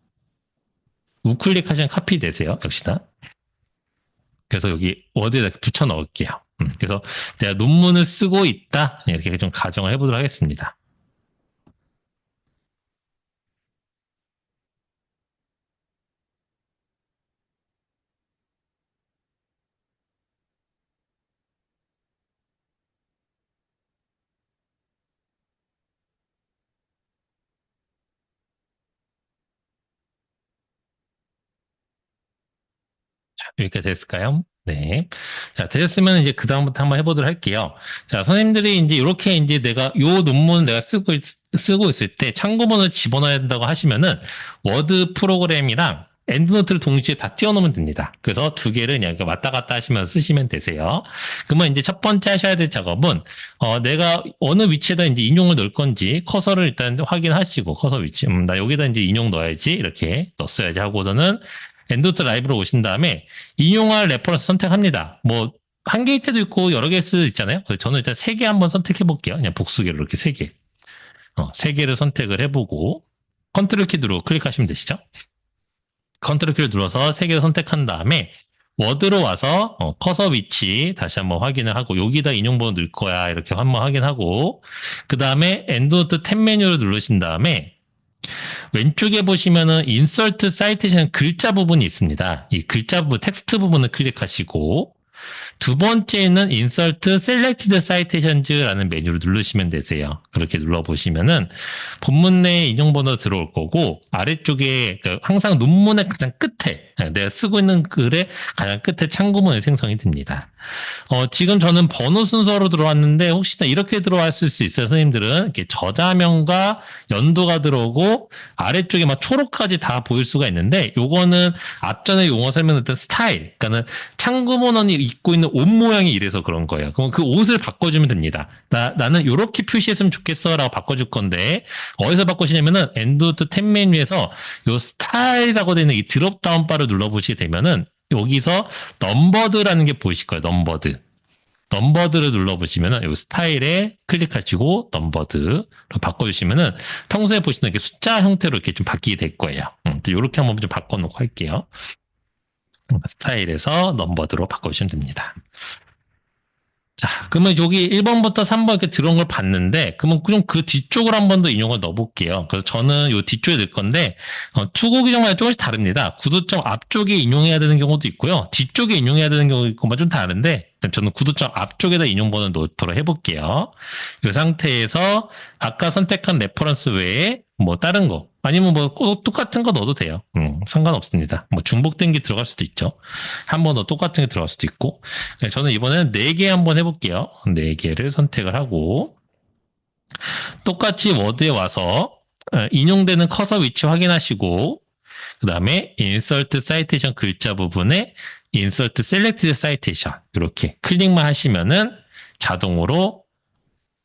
우클릭하시면 카피 되세요. 역시나. 그래서 여기 워드에다 붙여 넣을게요. 그래서 내가 논문을 쓰고 있다. 이렇게 좀 가정을 해보도록 하겠습니다. 자, 여기까지 됐을까요? 네. 자, 되셨으면 이제 그다음부터 한번 해보도록 할게요. 자, 선생님들이 이제 이렇게 이제 내가 요 논문 내가 쓰고 있을 때 참고문을 집어넣어야 된다고 하시면은 워드 프로그램이랑 엔드노트를 동시에 다 띄워놓으면 됩니다. 그래서 두 개를 그냥 왔다 갔다 하시면서 쓰시면 되세요. 그러면 이제 첫 번째 하셔야 될 작업은 내가 어느 위치에다 이제 인용을 넣을 건지 커서를 일단 확인하시고 커서 위치 나 여기다 이제 인용 넣어야지 이렇게 넣었어야지 하고서는 엔드노트 라이브로 오신 다음에 인용할 레퍼런스 선택합니다. 뭐 한 개일 때도 있고 여러 개일 수도 있잖아요. 그래서 저는 일단 세 개 한번 선택해 볼게요. 그냥 복수개로 이렇게 세 개. 세 개를 선택을 해보고 컨트롤 키 누르고 클릭하시면 되시죠. 컨트롤 키를 눌러서 세 개를 선택한 다음에 워드로 와서 커서 위치 다시 한번 확인을 하고 여기다 인용번호 넣을 거야 이렇게 한번 확인하고 그 다음에 엔드노트 탭 메뉴를 누르신 다음에 왼쪽에 보시면은 인서트 사이테이션 글자 부분이 있습니다. 이 글자 부분 텍스트 부분을 클릭하시고 두 번째는 Insert Selected Citations라는 메뉴를 누르시면 되세요. 그렇게 눌러보시면은 본문 내에 인용번호 들어올 거고 아래쪽에 항상 논문의 가장 끝에 내가 쓰고 있는 글의 가장 끝에 참고문이 생성이 됩니다. 지금 저는 번호 순서로 들어왔는데 혹시나 이렇게 들어왔을 수 있어요. 선생님들은 이렇게 저자명과 연도가 들어오고 아래쪽에 막 초록까지 다 보일 수가 있는데 요거는 앞전에 용어 설명했던 스타일, 그러니까는 참고문헌이 입고 있는 옷 모양이 이래서 그런 거예요. 그럼 그 옷을 바꿔주면 됩니다. 나는 이렇게 표시했으면 좋겠어라고 바꿔줄 건데 어디서 바꾸시냐면은 엔드노트 탭 메뉴에서 요 스타일이라고 되어 있는 이 드롭다운 바를 눌러보시게 되면은 여기서 넘버드라는 게 보이실 거예요. 넘버드. 넘버드를 눌러보시면은 요 스타일에 클릭하시고 넘버드로 바꿔주시면은 평소에 보시는 이렇게 숫자 형태로 이렇게 좀 바뀌게 될 거예요. 이렇게 한번 좀 바꿔놓고 할게요. 스타일에서 넘버드로 바꿔주시면 됩니다. 자, 그러면 여기 1번부터 3번 이렇게 들어온 걸 봤는데, 그러면 좀 그 뒤쪽으로 한 번 더 인용을 넣어볼게요. 그래서 저는 요 뒤쪽에 넣을 건데, 투국 인용과 조금씩 다릅니다. 구두점 앞쪽에 인용해야 되는 경우도 있고요. 뒤쪽에 인용해야 되는 경우도 있고, 좀 다른데, 저는 구두점 앞쪽에다 인용번호를 넣도록 해볼게요. 이 상태에서 아까 선택한 레퍼런스 외에 뭐 다른 거, 아니면 뭐 똑같은 거 넣어도 돼요. 상관없습니다. 뭐 중복된 게 들어갈 수도 있죠. 한 번 더 똑같은 게 들어갈 수도 있고. 저는 이번에는 4개 한번 해볼게요. 4개를 선택을 하고 똑같이 워드에 와서 인용되는 커서 위치 확인하시고 그 다음에 Insert Citation 글자 부분에 Insert Selected Citation 이렇게 클릭만 하시면은 자동으로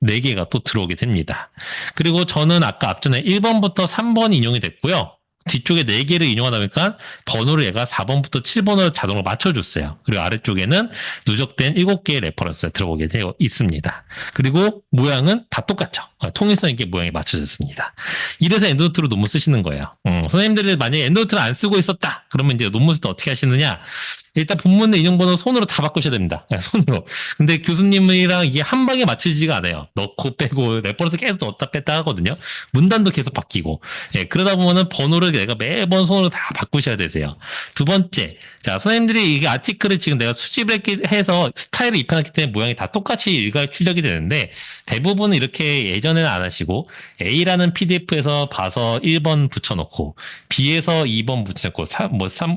4개가 또 들어오게 됩니다. 그리고 저는 아까 앞전에 1번부터 3번 인용이 됐고요. 뒤쪽에 4개를 인용하다 보니까 번호를 얘가 4번부터 7번으로 자동으로 맞춰줬어요. 그리고 아래쪽에는 누적된 7개의 레퍼런스가 들어오게 되어 있습니다. 그리고 모양은 다 똑같죠. 통일성 있게 모양이 맞춰졌습니다. 이래서 엔드노트로 논문 쓰시는 거예요. 선생님들이 만약에 엔드노트를 안 쓰고 있었다. 그러면 이제 논문 쓸 때 어떻게 하시느냐. 일단 본문 내 인용번호 손으로 다 바꾸셔야 됩니다. 손으로. 근데 교수님이랑 이게 한 방에 맞추지가 않아요. 넣고 빼고 레퍼런스 계속 넣었다 뺐다 하거든요. 문단도 계속 바뀌고. 예, 그러다 보면은 번호를 내가 매번 손으로 다 바꾸셔야 되세요. 두 번째, 자 선생님들이 이게 아티클을 지금 내가 수집을 해서 스타일을 입혀놨기 때문에 모양이 다 똑같이 일괄 출력이 되는데 대부분은 이렇게 예전에는 안 하시고 A라는 PDF에서 봐서 1번 붙여놓고 B에서 2번 붙여놓고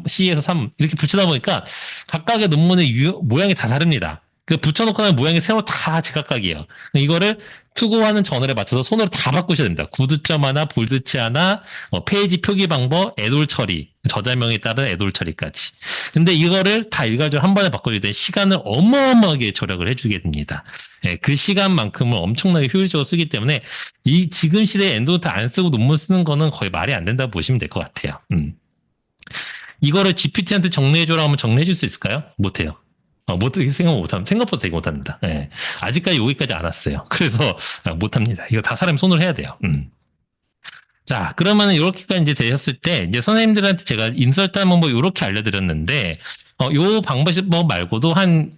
C에서 3 이렇게 붙이다 보니까 각각의 논문의 모양이 다 다릅니다. 그 붙여놓고 나면 모양이 새로 다 제각각이에요. 이거를 투고하는 저널에 맞춰서 손으로 다 바꾸셔야 됩니다. 구두점 하나, 볼드치 하나, 페이지 표기 방법, 애돌 처리, 저자명에 따른 애돌 처리까지. 근데 이거를 다 일괄적으로 한 번에 바꿔줄 때 시간을 어마어마하게 절약을 해주게 됩니다. 예, 그 시간만큼을 엄청나게 효율적으로 쓰기 때문에 이 지금 시대에 엔드노트 안 쓰고 논문 쓰는 거는 거의 말이 안 된다고 보시면 될 것 같아요. 이거를 GPT한테 정리해줘라 하면 정리해줄 수 있을까요? 못해요. 생각보다 되게 못합니다. 예. 아직까지 여기까지 안 왔어요. 그래서 못합니다. 이거 다 사람이 손으로 해야 돼요. 자, 그러면 이렇게까지 이제 되셨을 때, 이제 선생님들한테 제가 인설트 방법 이렇게 알려드렸는데, 요 방법 말고도 한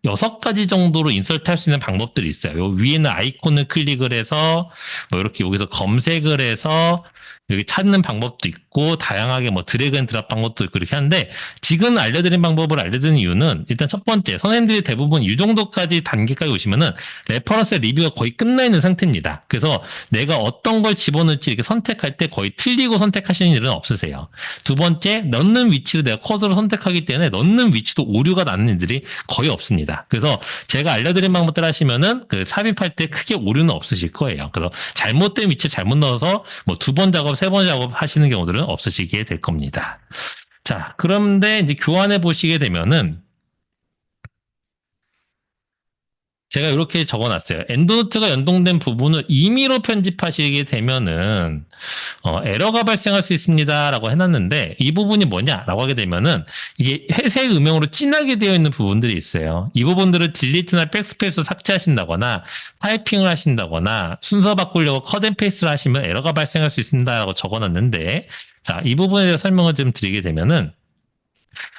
6가지 정도로 인설트 할 수 있는 방법들이 있어요. 요 위에는 아이콘을 클릭을 해서, 뭐 이렇게 여기서 검색을 해서, 여기 찾는 방법도 있고 다양하게 뭐 드래그 앤 드랍 방법도 있고 이렇게 하는데 지금 알려드린 방법을 알려드린 이유는 일단 첫 번째 선생님들이 대부분 이 정도까지 단계까지 오시면은 레퍼런스 리뷰가 거의 끝나 있는 상태입니다. 그래서 내가 어떤 걸 집어넣을지 이렇게 선택할 때 거의 틀리고 선택하시는 일은 없으세요. 두 번째 넣는 위치를 내가 커서로 선택하기 때문에 넣는 위치도 오류가 나는 일들이 거의 없습니다. 그래서 제가 알려드린 방법들 하시면은 그 삽입할 때 크게 오류는 없으실 거예요. 그래서 잘못된 위치를 잘못 넣어서 뭐 두 번 작업, 세 번 작업 하시는 경우들은 없으시게 될 겁니다. 자, 그런데 이제 교환해 보시게 되면은 제가 이렇게 적어놨어요. 엔드노트가 연동된 부분을 임의로 편집하시게 되면은 에러가 발생할 수 있습니다라고 해놨는데 이 부분이 뭐냐라고 하게 되면은 이게 회색 음영으로 진하게 되어 있는 부분들이 있어요. 이 부분들을 딜리트나 백스페이스로 삭제하신다거나 타이핑을 하신다거나 순서 바꾸려고 컷 앤 페이스를 하시면 에러가 발생할 수 있습니다라고 적어놨는데 자, 이 부분에 대해서 설명을 좀 드리게 되면은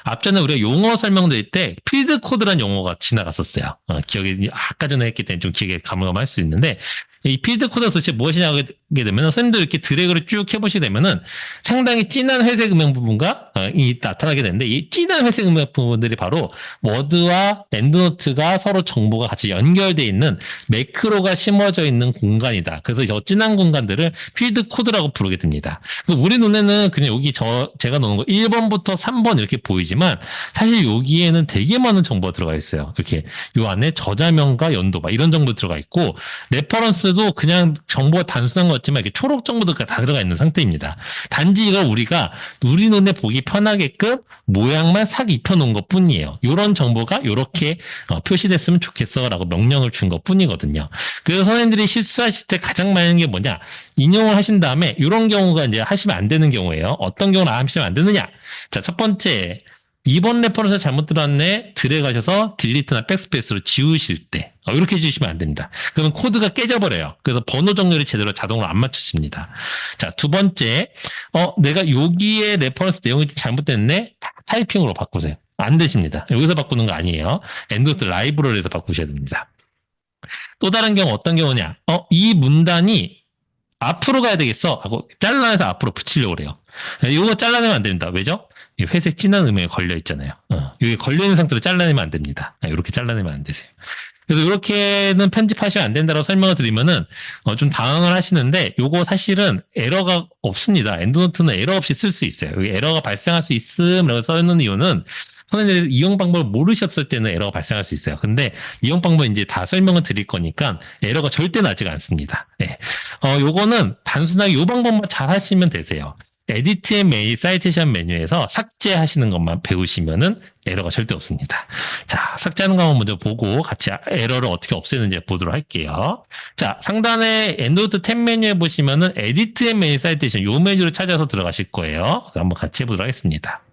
앞전에 우리가 용어 설명드릴 때 필드 코드라는 용어가 지나갔었어요. 기억이 아까 전에 했기 때문에 좀 기억에 가물가물할 수 있는데 이 필드 코드가 도대체 무엇이냐고 하게 되면 선생님들 이렇게 드래그를 쭉 해보시게 되면은 상당히 진한 회색 음영 부분과 이 나타나게 되는데 이 진한 회색 음영 부분들이 바로 워드와 엔드노트가 서로 정보가 같이 연결되어 있는 매크로가 심어져 있는 공간이다. 그래서 저 진한 공간들을 필드 코드라고 부르게 됩니다. 우리 눈에는 그냥 여기 제가 놓은 거 1번부터 3번 이렇게 보이지만 사실 여기에는 되게 많은 정보가 들어가 있어요. 이렇게 요 안에 저자명과 연도바 이런 정보 들어가 있고 레퍼런스 도 그냥 정보가 단순한 것 같지만 이렇게 초록 정보들까지 다 들어가 있는 상태입니다. 단지 이걸 우리가 우리 눈에 보기 편하게끔 모양만 싹 입혀놓은 것 뿐이에요. 이런 정보가 이렇게 표시됐으면 좋겠어라고 명령을 준 것 뿐이거든요. 그래서 선생님들이 실수하실 때 가장 많이 하는 게 뭐냐? 인용을 하신 다음에 이런 경우가 이제 하시면 안 되는 경우예요. 어떤 경우는 하시면 안 되느냐? 자, 첫 번째. 2번 레퍼런스 잘못 들어왔네 드래그 하셔서 딜리트나 백스페이스로 지우실 때 이렇게 해주시면 안 됩니다. 그러면 코드가 깨져버려요. 그래서 번호 정렬이 제대로 자동으로 안 맞춰집니다. 자, 두 번째 내가 여기에 레퍼런스 내용이 잘못됐네 타이핑으로 바꾸세요. 안 되십니다. 여기서 바꾸는 거 아니에요. 엔드노트 라이브러리에서 바꾸셔야 됩니다. 또 다른 경우 어떤 경우냐 이 문단이 앞으로 가야 되겠어 하고 잘라내서 앞으로 붙이려고 그래요. 이거 잘라내면 안 됩니다. 왜죠? 회색 진한 음영에 걸려 있잖아요. 여기 걸려 있는 상태로 잘라내면 안 됩니다. 이렇게 잘라내면 안 되세요. 그래서 이렇게는 편집하시면 안 된다고 설명을 드리면은 좀 당황을 하시는데 요거 사실은 에러가 없습니다. 엔드노트는 에러 없이 쓸 수 있어요. 여기 에러가 발생할 수 있음이라고 써있는 이유는 선생님들 이용 방법을 모르셨을 때는 에러가 발생할 수 있어요. 근데 이용 방법 이제 다 설명을 드릴 거니까 에러가 절대 나지가 않습니다. 네. 요거는 단순하게 요 방법만 잘 하시면 되세요. 에디트 앤 메뉴, 사이테이션 메뉴에서 삭제하시는 것만 배우시면은 에러가 절대 없습니다. 자, 삭제하는 거 한번 먼저 보고 같이 에러를 어떻게 없애는지 보도록 할게요. 자, 상단에 엔드노트 탭 메뉴에 보시면은 에디트 앤 메뉴, 사이테이션 요 메뉴를 찾아서 들어가실 거예요. 한번 같이 해보도록 하겠습니다.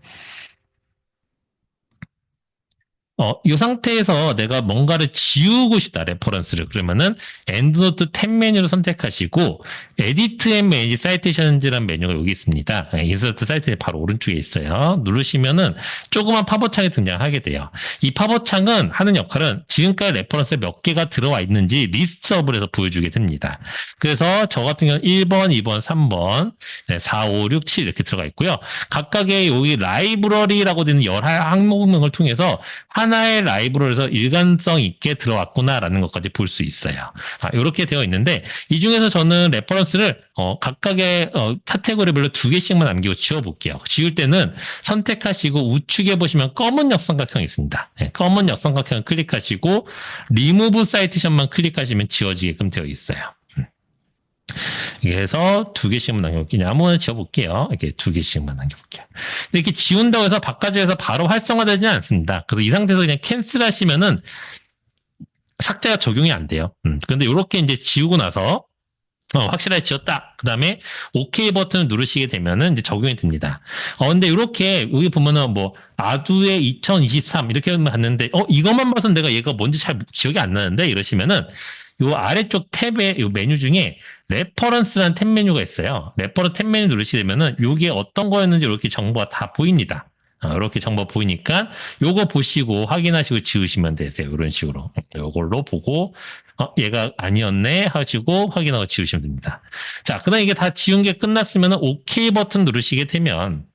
이 상태에서 내가 뭔가를 지우고 싶다, 레퍼런스를. 그러면은, 엔드노트 탭 메뉴를 선택하시고, 에디트 앤 매니지 사이테이션즈라는 메뉴가 여기 있습니다. 인서트 사이트 바로 오른쪽에 있어요. 누르시면은, 조그만 팝업창이 등장하게 돼요. 이 팝업창은 하는 역할은 지금까지 레퍼런스 몇 개가 들어와 있는지 리스트업을 해서 보여주게 됩니다. 그래서 저 같은 경우는 1번, 2번, 3번, 4, 5, 6, 7 이렇게 들어가 있고요. 각각의 여기 라이브러리라고 되는 여러 항목명을 통해서 하나의 라이브러리에서 일관성 있게 들어왔구나라는 것까지 볼 수 있어요. 이렇게 되어 있는데 이 중에서 저는 레퍼런스를 각각의 카테고리별로 두 개씩만 남기고 지워볼게요. 지울 때는 선택하시고 우측에 보시면 검은 역삼각형이 있습니다. 네, 검은 역삼각형을 클릭하시고 리무브 사이테이션만 클릭하시면 지워지게끔 되어 있어요. 그래서 두 개씩만 남겨볼게요. 아무거나 지워볼게요. 이렇게 두 개씩만 남겨볼게요. 이렇게 지운다고 해서 바깥쪽에서 바로 활성화되지는 않습니다. 그래서 이 상태에서 그냥 캔슬 하시면은 삭제가 적용이 안 돼요. 근데 이렇게 이제 지우고 나서 확실하게 지웠다. 그 다음에 OK 버튼을 누르시게 되면은 이제 적용이 됩니다. 근데 이렇게 여기 보면은 뭐 아두의 2023 이렇게 봤는데 이것만 봐서 내가 얘가 뭔지 잘 기억이 안 나는데 이러시면은 요 아래쪽 탭에 요 메뉴 중에 레퍼런스라는 탭 메뉴가 있어요. 레퍼런스 탭 메뉴 누르시게 되면은 요게 어떤 거였는지 이렇게 정보가 다 보입니다. 이렇게 정보 보이니까 요거 보시고 확인하시고 지우시면 되세요. 이런 식으로. 요걸로 보고 얘가 아니었네 하시고 확인하고 지우시면 됩니다. 자, 그다음 이게 다 지운 게 끝났으면 OK 버튼 누르시게 되면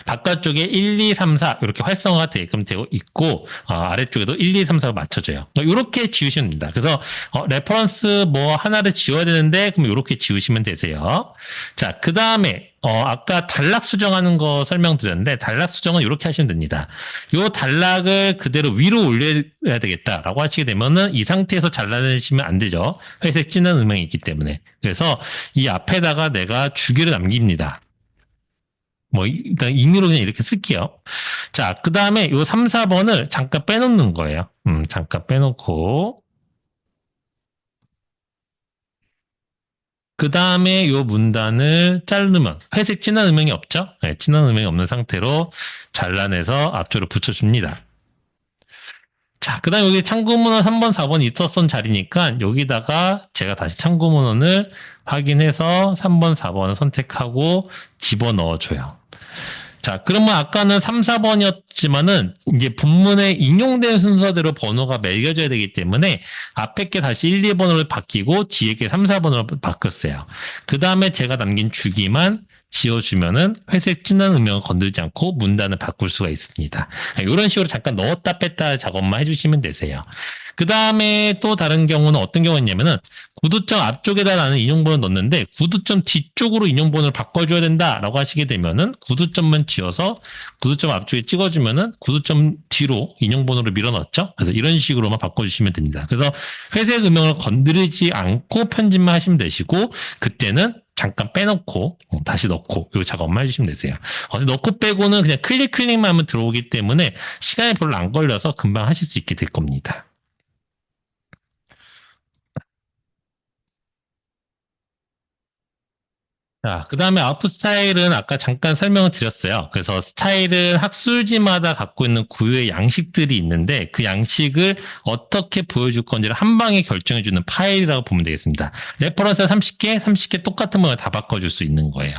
바깥쪽에 1, 2, 3, 4 이렇게 활성화가 되게끔 되어 있고 아래쪽에도 1, 2, 3, 4가 맞춰져요. 이렇게 지우시면 됩니다. 그래서 레퍼런스 뭐 하나를 지워야 되는데 그럼 이렇게 지우시면 되세요. 자, 그 다음에 아까 단락 수정하는 거 설명드렸는데 단락 수정은 이렇게 하시면 됩니다. 이 단락을 그대로 위로 올려야 되겠다라고 하시게 되면은 이 상태에서 잘라내시면 안 되죠. 회색 진한 음영이 있기 때문에. 그래서 이 앞에다가 내가 주기를 남깁니다. 뭐 일단 임의로 그냥 이렇게 쓸게요. 자, 그 다음에 요 3, 4번을 잠깐 빼놓는 거예요. 잠깐 빼놓고 그 다음에 요 문단을 자르면 회색 진한 음영이 없죠? 네, 진한 음영이 없는 상태로 잘라내서 앞쪽으로 붙여줍니다. 자, 그 다음에 여기 참고문헌 3번, 4번이 있었던 자리니까 여기다가 제가 다시 참고문헌을 확인해서 3번, 4번을 선택하고 집어넣어줘요. 자, 그러면 아까는 3, 4번이었지만은 이제 본문에 인용된 순서대로 번호가 매겨져야 되기 때문에 앞에 게 다시 1, 2번으로 바뀌고 뒤에 게 3, 4번으로 바뀌었어요. 그 다음에 제가 남긴 주기만 지워주면은 회색 진한 음영을 건들지 않고 문단을 바꿀 수가 있습니다. 이런 식으로 잠깐 넣었다 뺐다 작업만 해주시면 되세요. 그 다음에 또 다른 경우는 어떤 경우가 있냐면은 구두점 앞쪽에다 나는 인용번호 넣는데 구두점 뒤쪽으로 인용번호를 바꿔줘야 된다라고 하시게 되면은 구두점만 지워서 구두점 앞쪽에 찍어주면은 구두점 뒤로 인용번호를 밀어넣었죠. 그래서 이런 식으로만 바꿔주시면 됩니다. 그래서 회색 음영을 건드리지 않고 편집만 하시면 되시고 그때는 잠깐 빼놓고 다시 넣고 이 작업만 해주시면 되세요. 넣고 빼고는 그냥 클릭만 하면 들어오기 때문에 시간이 별로 안 걸려서 금방 하실 수 있게 될 겁니다. 자, 그 다음에 아웃풋 스타일은 아까 잠깐 설명을 드렸어요. 그래서 스타일은 학술지마다 갖고 있는 고유의 양식들이 있는데 그 양식을 어떻게 보여줄 건지를 한 방에 결정해주는 파일이라고 보면 되겠습니다. 레퍼런스 30개, 30개 똑같은 모양 다 바꿔줄 수 있는 거예요.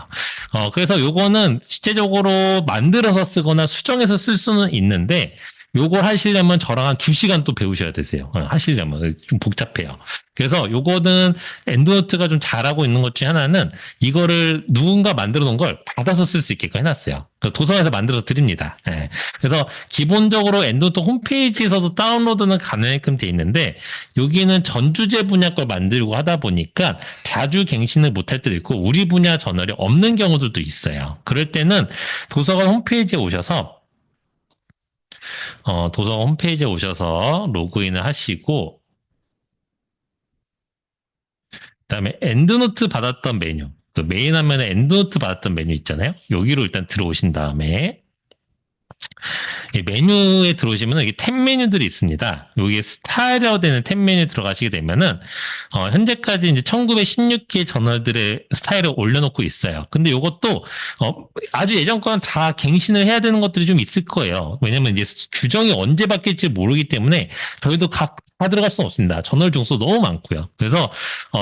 그래서 요거는 실제적으로 만들어서 쓰거나 수정해서 쓸 수는 있는데 요걸 하시려면 저랑 한 2시간 또 배우셔야 되세요. 하시려면 좀 복잡해요. 그래서 요거는 엔드노트가 좀 잘하고 있는 것 중에 하나는 이거를 누군가 만들어 놓은 걸 받아서 쓸 수 있게끔 해놨어요. 도서관에서 만들어서 드립니다. 예. 그래서 기본적으로 엔드노트 홈페이지에서도 다운로드는 가능하게끔 돼 있는데 여기는 전 주제 분야 걸 만들고 하다 보니까 자주 갱신을 못할 때도 있고 우리 분야 저널이 없는 경우들도 있어요. 그럴 때는 도서관 홈페이지에 오셔서 도서관 홈페이지에 오셔서 로그인을 하시고 그다음에 엔드노트 받았던 메뉴 그 메인 화면에 엔드노트 받았던 메뉴 있잖아요. 여기로 일단 들어오신 다음에 이 메뉴에 들어오시면 이게 탭 메뉴들이 있습니다. 여기에 스타일이라고 되는 탭 메뉴에 들어가시게 되면은 현재까지 이제 1916개 저널들의 스타일을 올려놓고 있어요. 근데 이것도 아주 예전 거는 다 갱신을 해야 되는 것들이 좀 있을 거예요. 왜냐면 이제 규정이 언제 바뀔지 모르기 때문에 저희도 다 들어갈 수는 없습니다. 저널 종수 너무 많고요. 그래서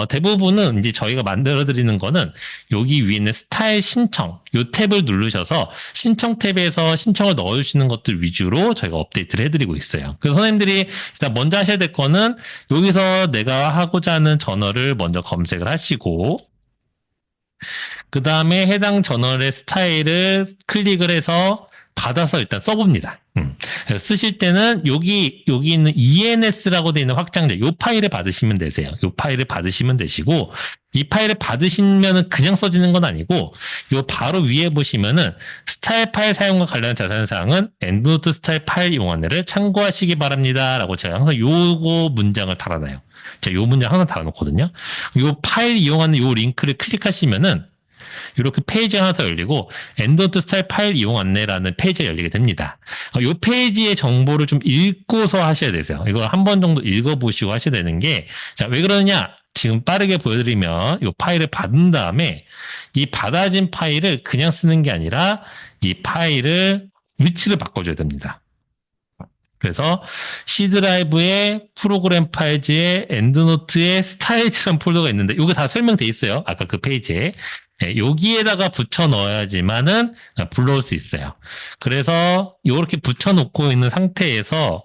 대부분은 이제 저희가 만들어 드리는 거는 여기 위에 있는 스타일 신청 이 탭을 누르셔서 신청 탭에서 신청을 넣어주시는 것들 위주로 저희가 업데이트를 해드리고 있어요. 그래서 선생님들이 일단 먼저 하셔야 될 거는 여기서 내가 하고자 하는 저널을 먼저 검색을 하시고 그 다음에 해당 저널의 스타일을 클릭을 해서 받아서 일단 써봅니다. 쓰실 때는 여기 있는 ENS라고 되어 있는 확장자, 이 파일을 받으시면 되세요. 이 파일을 받으시면 되시고, 이 파일을 받으시면은 그냥 써지는 건 아니고, 요 바로 위에 보시면은 스타일 파일 사용과 관련한 자세한 사항은 엔드노트 스타일 파일 이용 안내를 참고하시기 바랍니다. 라고 제가 항상 요거 문장을 달아놔요. 제가 요 문장 항상 달아놓거든요. 요 파일 이용하는 요 링크를 클릭하시면은 이렇게 페이지가 하나 더 열리고 엔드노트 스타일 파일 이용 안내라는 페이지가 열리게 됩니다. 이 페이지의 정보를 좀 읽고서 하셔야 되세요. 이거 한 번 정도 읽어보시고 하셔야 되는 게, 자, 왜 그러냐? 지금 빠르게 보여드리면 이 파일을 받은 다음에 이 받아진 파일을 그냥 쓰는 게 아니라 이 파일을 위치를 바꿔줘야 됩니다. 그래서 C 드라이브에 프로그램 파일즈에 엔드노트에 스타일즈라는 폴더가 있는데 이거 다 설명돼 있어요. 아까 그 페이지에. 여기에다가 붙여 넣어야지만은 불러올 수 있어요. 그래서 이렇게 붙여 놓고 있는 상태에서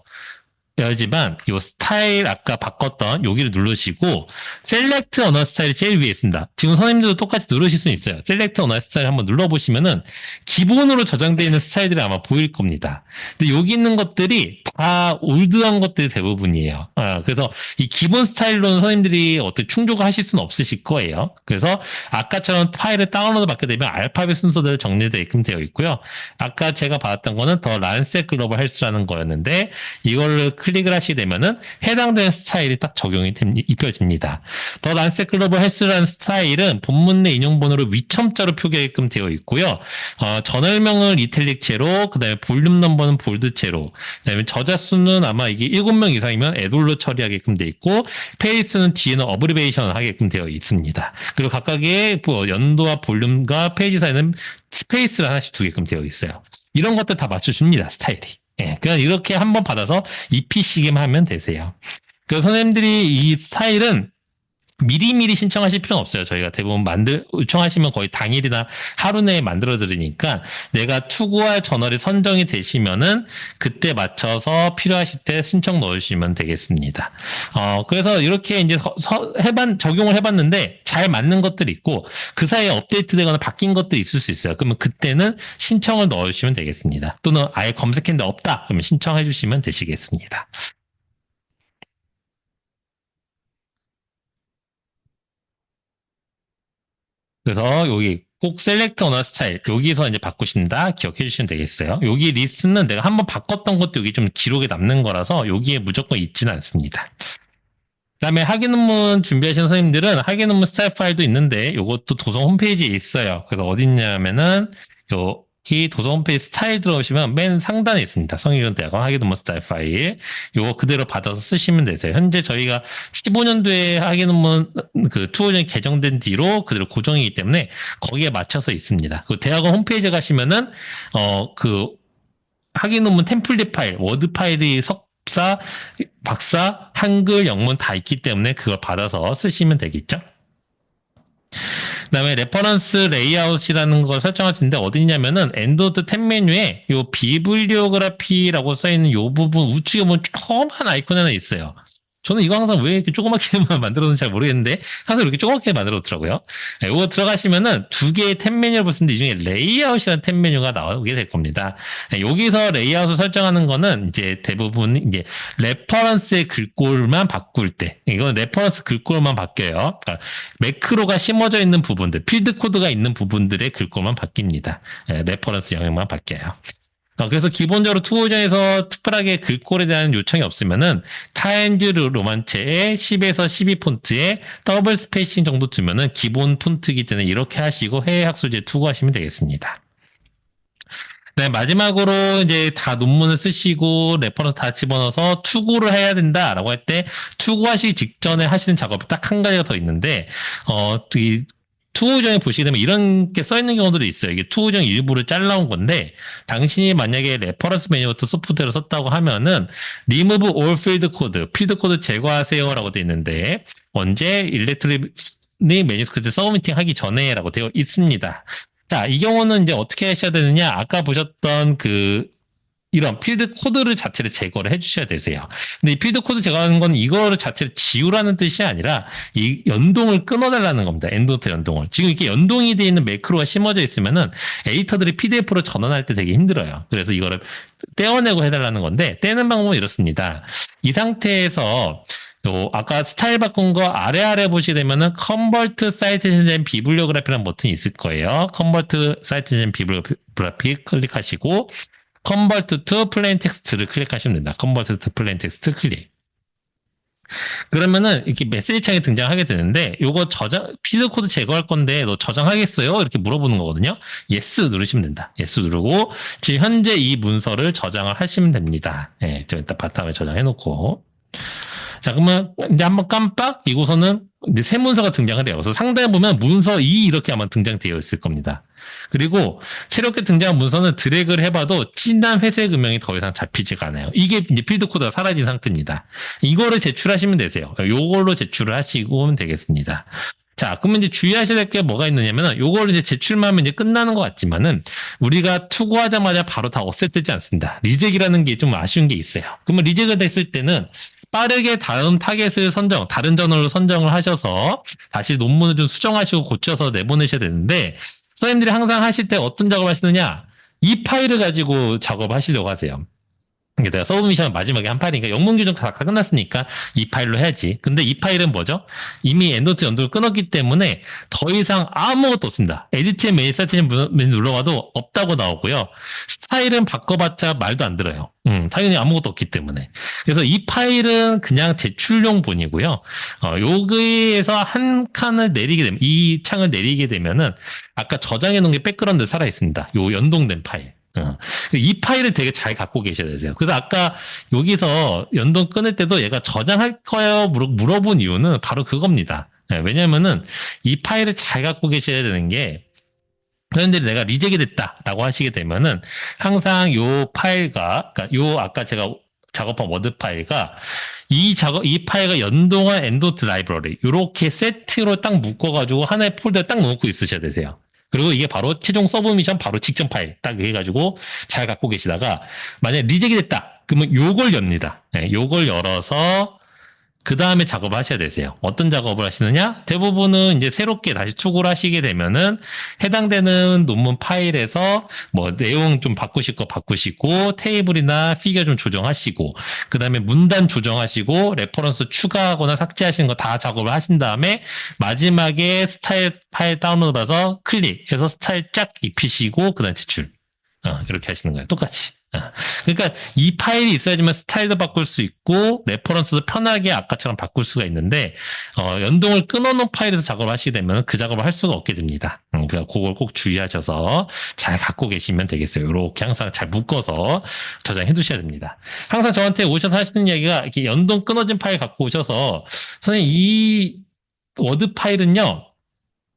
여지만 요 스타일 아까 바꿨던 여기를 누르시고 셀렉트 언어 스타일이 제일 위에 있습니다. 지금 선생님들도 똑같이 누르실 수 있어요. 셀렉트 언어 스타일 한번 눌러보시면은 기본으로 저장되어 있는 스타일들이 아마 보일 겁니다. 근데 여기 있는 것들이 다 올드한 것들이 대부분이에요. 그래서 이 기본 스타일로는 선생님들이 어떻게 충족을 하실 수는 없으실 거예요. 그래서 아까처럼 파일을 다운로드 받게 되면 알파벳 순서대로 정리되게끔 되어 있고요. 아까 제가 받았던 거는 더 란셋 글로벌 헬스라는 거였는데 이거를 클릭을 하시게 되면은 해당되는 스타일이 딱 적용이 입혀집니다. 더 란셋 글로벌 헬스라는 스타일은 본문 내 인용번호를 위첨자로 표기하게끔 되어 있고요. 저널명을 이탈릭체로, 그 다음에 볼륨 넘버는 볼드체로, 그 다음에 저자 수는 아마 이게 7명 이상이면 애돌로 처리하게끔 되어 있고, 페이스는 뒤에는 어브리베이션을 하게끔 되어 있습니다. 그리고 각각의 연도와 볼륨과 페이지 사이에는 스페이스를 하나씩 두게끔 되어 있어요. 이런 것들 다 맞춰줍니다, 스타일이. 예, 그냥 이렇게 한번 받아서 입히시기만 하면 되세요. 그 선생님들이 이 스타일은 미리미리 신청하실 필요는 없어요. 저희가 대부분 요청하시면 거의 당일이나 하루 내에 만들어 드리니까 내가 투구할 저널이 선정이 되시면은 그때 맞춰서 필요하실 때 신청 넣으시면 되겠습니다. 그래서 이렇게 이제 적용을 해봤는데 잘 맞는 것들이 있고 그 사이에 업데이트 되거나 바뀐 것들이 있을 수 있어요. 그러면 그때는 신청을 넣으시면 되겠습니다. 또는 아예 검색했는데 없다. 그러면 신청해 주시면 되시겠습니다. 그래서 여기 꼭 셀렉트 언어 스타일 여기서 이제 바꾸신다 기억해 주시면 되겠어요. 여기 리스트는 내가 한번 바꿨던 것도 여기 좀 기록에 남는 거라서 여기에 무조건 있지는 않습니다. 그다음에 학예 논문 준비하시는 선생님들은 학예 논문 스타일 파일도 있는데 이것도 도서 홈페이지에 있어요. 그래서 어디 있냐면은 여기 도서 홈페이지 스타일 들어오시면 맨 상단에 있습니다. 성일대학원 학예 논문 스타일 파일. 요거 그대로 받아서 쓰시면 되세요. 현재 저희가 15년도에 학예 논문 그 투어전이 개정된 뒤로 그대로 고정이기 때문에 거기에 맞춰서 있습니다. 그 대학원 홈페이지에 가시면은 그 학예 논문 템플릿 파일, 워드 파일이 석사, 박사, 한글, 영문 다 있기 때문에 그걸 받아서 쓰시면 되겠죠. 그다음에 레퍼런스 레이아웃이라는 걸 설정할 수 있는데 어디 있냐면은 엔드노트 탭 메뉴에 요 비블리오그래피라고 써 있는 요 부분 우측에 보면 조그만 아이콘 하나 있어요. 저는 이거 항상 왜 이렇게 조그맣게만 만들었는지 잘 모르겠는데 항상 이렇게 조그맣게 만들어놓더라고요. 네, 이거 들어가시면은 두 개의 탭 메뉴를 보시는데 이 중에 레이아웃이라는 탭 메뉴가 나오게 될 겁니다. 네, 여기서 레이아웃을 설정하는 거는 이제 대부분 이제 레퍼런스의 글꼴만 바꿀 때 이건 레퍼런스 글꼴만 바뀌어요. 그러니까 매크로가 심어져 있는 부분들, 필드 코드가 있는 부분들의 글꼴만 바뀝니다. 네, 레퍼런스 영역만 바뀌어요. 그래서 기본적으로 투어전에서 특별하게 글꼴에 대한 요청이 없으면은 타임즈 로만체에 10에서 12 폰트에 더블 스페이싱 정도 두면은 기본 폰트이기 때문에 이렇게 하시고 해외 학술지에 투구하시면 되겠습니다. 네, 마지막으로 이제 다 논문을 쓰시고 레퍼런스 다 집어넣어서 투고를 해야 된다라고 할 때 투고하시기 직전에 하시는 작업이 딱 한 가지가 더 있는데 이 투고정에 보시게 되면 이런 게 써 있는 경우들이 있어요. 이게 투고정 일부를 잘라온 건데 당신이 만약에 레퍼런스 매니지먼트 소프트웨어를 썼다고 하면은 remove all field code, 필드 코드 제거하세요라고 되어 있는데 언제 일렉트릭 매니스크립트 서브미팅 하기 전에라고 되어 있습니다. 자, 이 경우는 이제 어떻게 하셔야 되느냐? 아까 보셨던 이런 필드 코드를 자체를 제거를 해주셔야 되세요. 근데 이 필드 코드 제거하는 건 이거를 자체를 지우라는 뜻이 아니라 이 연동을 끊어달라는 겁니다. 엔도트 연동을. 지금 이렇게 연동이 되어 있는 매크로가 심어져 있으면은 에디터들이 PDF로 전환할 때 되게 힘들어요. 그래서 이거를 떼어내고 해달라는 건데 떼는 방법은 이렇습니다. 이 상태에서 아까 스타일 바꾼 거 아래 보시게 되면은 컨버트 사이테이션 앤 비블리오그래피라는 버튼이 있을 거예요. 컨버트 사이테이션 비블리오그래피 클릭하시고 컨버트 투 플레인 텍스트를 클릭하시면 된다. 컨버트 투 플레인 텍스트 클릭. 그러면은 이렇게 메시지 창이 등장하게 되는데 요거 필드 코드 제거할 건데 너 저장하겠어요? 이렇게 물어보는 거거든요. 예스 누르시면 된다. 예스 누르고 지금 현재 이 문서를 저장을 하시면 됩니다. 예, 저 일단 바탕에 저장해 놓고 자, 그러면 이제 한번 깜빡 이곳서는 이제 새 문서가 등장을 해요. 그래서 상단에 보면 문서 2 이렇게 아마 등장되어 있을 겁니다. 그리고 새롭게 등장한 문서는 드래그를 해봐도 진한 회색 음영이 더 이상 잡히지가 않아요. 이게 이제 필드 코드가 사라진 상태입니다. 이거를 제출하시면 되세요. 요걸로 제출을 하시고 오면 되겠습니다. 자, 그러면 이제 주의하셔야 될 게 뭐가 있느냐면은 요걸 이제 제출만 하면 이제 끝나는 것 같지만은 우리가 투고하자마자 바로 다 offset되지 않습니다. 리젝이라는 게 좀 아쉬운 게 있어요. 그러면 리젝을 됐을 때는 빠르게 다음 타겟을 다른 저널로 선정을 하셔서 다시 논문을 좀 수정하시고 고쳐서 내보내셔야 되는데 선생님들이 항상 하실 때 어떤 작업을 하시느냐? 이 파일을 가지고 작업하시려고 하세요. 이게 내가 서브미션 마지막에 한 파일이니까 영문 규정 다 끝났으니까 이 파일로 해야지. 근데 이 파일은 뭐죠? 이미 엔도트 연도를 끊었기 때문에 더 이상 아무것도 없습니다. 에디트의 메인 세팅 메뉴 눌러봐도 없다고 나오고요. 스타일은 바꿔봤자 말도 안 들어요. 당연히 아무것도 없기 때문에. 그래서 이 파일은 그냥 제출용 본이고요. 여기에서 한 칸을 내리게 되면, 이 창을 내리게 되면은 아까 저장해 놓은 게 백그라운드에 살아 있습니다. 요 연동된 파일. 이 파일을 되게 잘 갖고 계셔야 되세요. 그래서 아까 여기서 연동 끊을 때도 얘가 저장할 거예요? 물어본 이유는 바로 그겁니다. 왜냐면은 이 파일을 잘 갖고 계셔야 되는 게 선생님들이 내가 리젝이 됐다라고 하시게 되면은 항상 요 파일과, 그러니까 요 아까 제가 작업한 워드 파일과 이 파일과 연동한 엔도트 라이브러리, 요렇게 세트로 딱 묶어가지고 하나의 폴더에 딱 넣고 있으셔야 되세요. 그리고 이게 바로 최종 서브미션 바로 직전 파일 딱 해가지고 잘 갖고 계시다가 만약에 리젝이 됐다. 그러면 요걸 엽니다. 네, 요걸 열어서 그 다음에 작업을 하셔야 되세요. 어떤 작업을 하시느냐? 대부분은 이제 새롭게 다시 추구를 하시게 되면은 해당되는 논문 파일에서 뭐 내용 좀 바꾸실 거 바꾸시고 테이블이나 피겨 좀 조정하시고 그 다음에 문단 조정하시고 레퍼런스 추가하거나 삭제하시는 거 다 작업을 하신 다음에 마지막에 스타일 파일 다운로드 받아서 클릭해서 스타일 쫙 입히시고 그 다음 제출. 이렇게 하시는 거예요. 똑같이. 그러니까 이 파일이 있어야지만 스타일도 바꿀 수 있고 레퍼런스도 편하게 아까처럼 바꿀 수가 있는데 연동을 끊어놓은 파일에서 작업을 하시게 되면 그 작업을 할 수가 없게 됩니다. 그러니까 그걸 꼭 주의하셔서 잘 갖고 계시면 되겠어요. 이렇게 항상 잘 묶어서 저장해 두셔야 됩니다. 항상 저한테 오셔서 하시는 이야기가 이렇게 연동 끊어진 파일 갖고 오셔서 선생님 이 워드 파일은요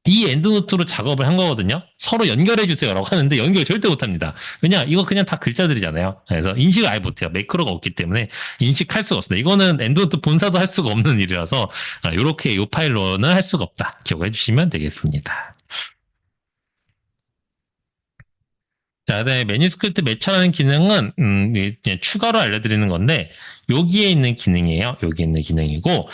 이 엔드노트로 작업을 한 거거든요. 서로 연결해 주세요라고 하는데 연결 절대 못합니다. 왜냐 이거 그냥 다 글자들이잖아요. 그래서 인식을 아예 못해요. 매크로가 없기 때문에 인식할 수가 없습니다. 이거는 엔드노트 본사도 할 수가 없는 일이라서 이렇게 이 파일로는 할 수가 없다. 기억해 주시면 되겠습니다. 자, 네, 매니스크립트 매처라는 기능은 그냥 추가로 알려드리는 건데 여기에 있는 기능이에요. 여기에 있는 기능이고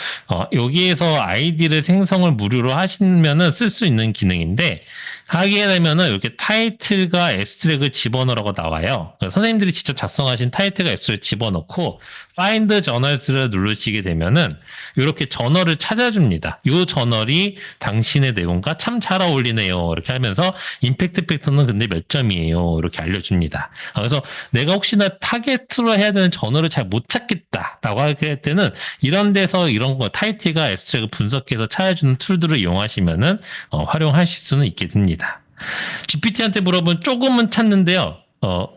여기에서 아이디를 생성을 무료로 하시면은 쓸 수 있는 기능인데 하게 되면은 이렇게 타이틀과 앱스트랙을 집어넣으라고 나와요. 선생님들이 직접 작성하신 타이틀과 앱스트랙을 집어넣고 Find Journals를 누르시게 되면은 이렇게 저널을 찾아줍니다. 이 저널이 당신의 내용과 참 잘 어울리네요. 이렇게 하면서 임팩트 팩터는 근데 몇 점이에요. 이렇게 알려줍니다. 그래서 내가 혹시나 타겟으로 해야 되는 저널을 잘 못 찾겠다라고 할 때는 이런 데서 이런 거 타이틀과 앱스트랙을 분석해서 찾아주는 툴들을 이용하시면은 활용하실 수는 있게 됩니다. GPT한테 물어보면 조금은 찾는데요.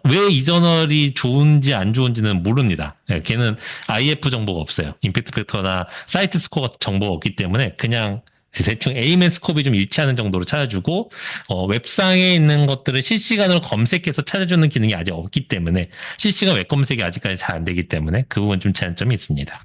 왜 이 저널이 좋은지 안 좋은지는 모릅니다. 예, 걔는 IF 정보가 없어요. 임팩트 팩터나 사이트 스코어 같은 정보가 없기 때문에 그냥 대충 A맨 스코어이 좀 일치하는 정도로 찾아주고, 웹상에 있는 것들을 실시간으로 검색해서 찾아주는 기능이 아직 없기 때문에 실시간 웹 검색이 아직까지 잘 안 되기 때문에 그 부분 좀 제한점이 있습니다.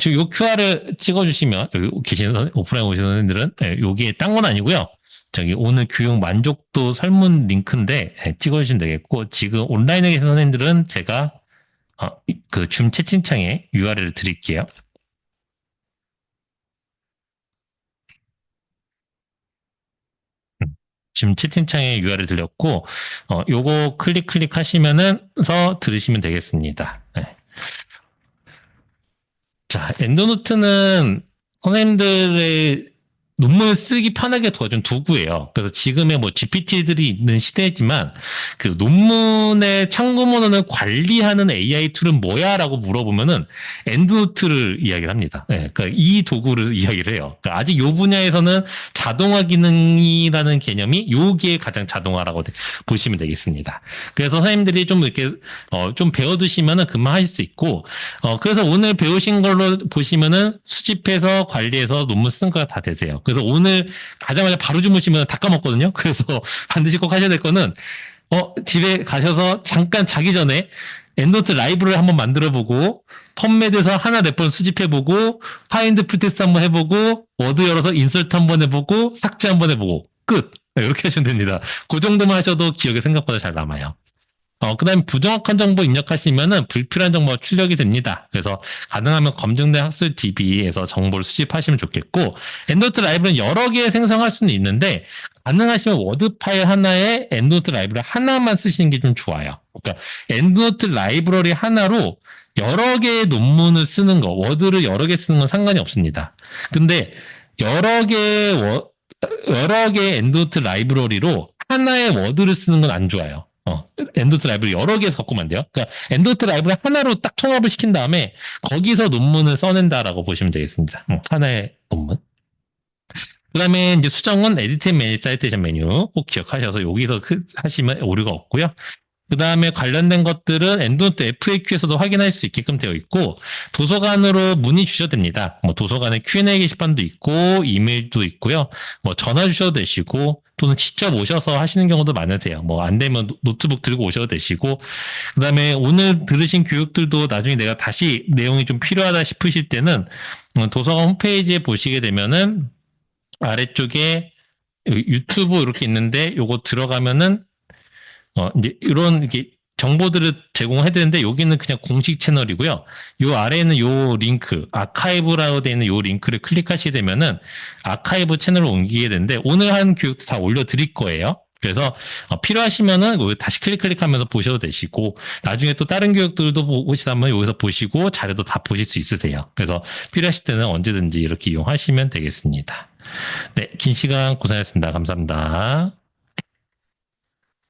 지금 요 QR을 찍어주시면, 여기 계시는, 오프라인 오시는 선생님들은, 여기에 딴 건 아니고요. 저기 오늘 교육 만족도 설문 링크인데, 찍어주시면 되겠고, 지금 온라인에 계신 선생님들은 제가, 그 줌 채팅창에 URL을 드릴게요. 지금 채팅창에 URL 드렸고, 요거 클릭하시면서 들으시면 되겠습니다. 네. 자, 엔더노트는 선생님들의 논문을 쓰기 편하게 도와준 도구예요. 그래서 지금의 뭐 GPT들이 있는 시대지만 그 논문의 참고문헌을 관리하는 AI 툴은 뭐야라고 물어보면은 엔드노트를 이야기를 합니다. 네, 그러니까 이 도구를 이야기를 해요. 그러니까 아직 요 분야에서는 자동화 기능이라는 개념이 요게 가장 자동화라고 보시면 되겠습니다. 그래서 선생님들이 좀 이렇게 좀 배워두시면은 금방 하실 수 있고, 그래서 오늘 배우신 걸로 보시면은 수집해서 관리해서 논문 쓰는 거가 다 되세요. 그래서 오늘 가자마자 바로 주무시면 다 까먹거든요. 그래서 반드시 꼭 하셔야 될 거는, 집에 가셔서 잠깐 자기 전에 엔노트 라이브러리 한번 만들어보고, 펌메드에서 하나 레퍼런스 수집해보고, 파인드 프테스트 한번 해보고, 워드 열어서 인설트 한번 해보고, 삭제 한번 해보고, 끝! 이렇게 하시면 됩니다. 그 정도만 하셔도 기억에 생각보다 잘 남아요. 그 다음에 부정확한 정보 입력하시면은 불필요한 정보가 출력이 됩니다. 그래서 가능하면 검증된 학술 DB에서 정보를 수집하시면 좋겠고, 엔도트 라이브는 여러 개 생성할 수는 있는데, 가능하시면 워드 파일 하나에 엔도트 라이브러리 하나만 쓰시는 게 좀 좋아요. 그러니까 엔도트 라이브러리 하나로 여러 개의 논문을 쓰는 거, 워드를 여러 개 쓰는 건 상관이 없습니다. 근데 여러 개의 엔도트 라이브러리로 하나의 워드를 쓰는 건 안 좋아요. 엔도트 라이브러리 여러 개 섞으면 안 돼요. 그러니까 엔도트 라이브러리 하나로 딱 통합을 시킨 다음에 거기서 논문을 써낸다라고 보시면 되겠습니다. 하나의 논문. 그 다음에 이제 수정은 에디트 매니지 사이테이션 메뉴 꼭 기억하셔서 여기서 하시면 오류가 없고요. 그 다음에 관련된 것들은 엔드노트 FAQ에서도 확인할 수 있게끔 되어 있고, 도서관으로 문의 주셔도 됩니다. 뭐 도서관에 Q&A 게시판도 있고, 이메일도 있고요. 뭐 전화 주셔도 되시고, 또는 직접 오셔서 하시는 경우도 많으세요. 뭐 안 되면 노트북 들고 오셔도 되시고, 그 다음에 오늘 들으신 교육들도 나중에 내가 다시 내용이 좀 필요하다 싶으실 때는 도서관 홈페이지에 보시게 되면은 아래쪽에 유튜브 이렇게 있는데 요거 들어가면은 이제 이런 이렇게 정보들을 제공해 드리는데 여기는 그냥 공식 채널이고요. 요 아래에는 요 링크, 아카이브라고 되어 있는 요 링크를 클릭하시게 되면은 아카이브 채널로 옮기게 되는데 오늘 한 교육도 다 올려 드릴 거예요. 그래서 필요하시면은 다시 클릭하면서 보셔도 되시고 나중에 또 다른 교육들도 보시다면 여기서 보시고 자료도 다 보실 수 있으세요. 그래서 필요하실 때는 언제든지 이렇게 이용하시면 되겠습니다. 네, 긴 시간 고생하셨습니다. 감사합니다.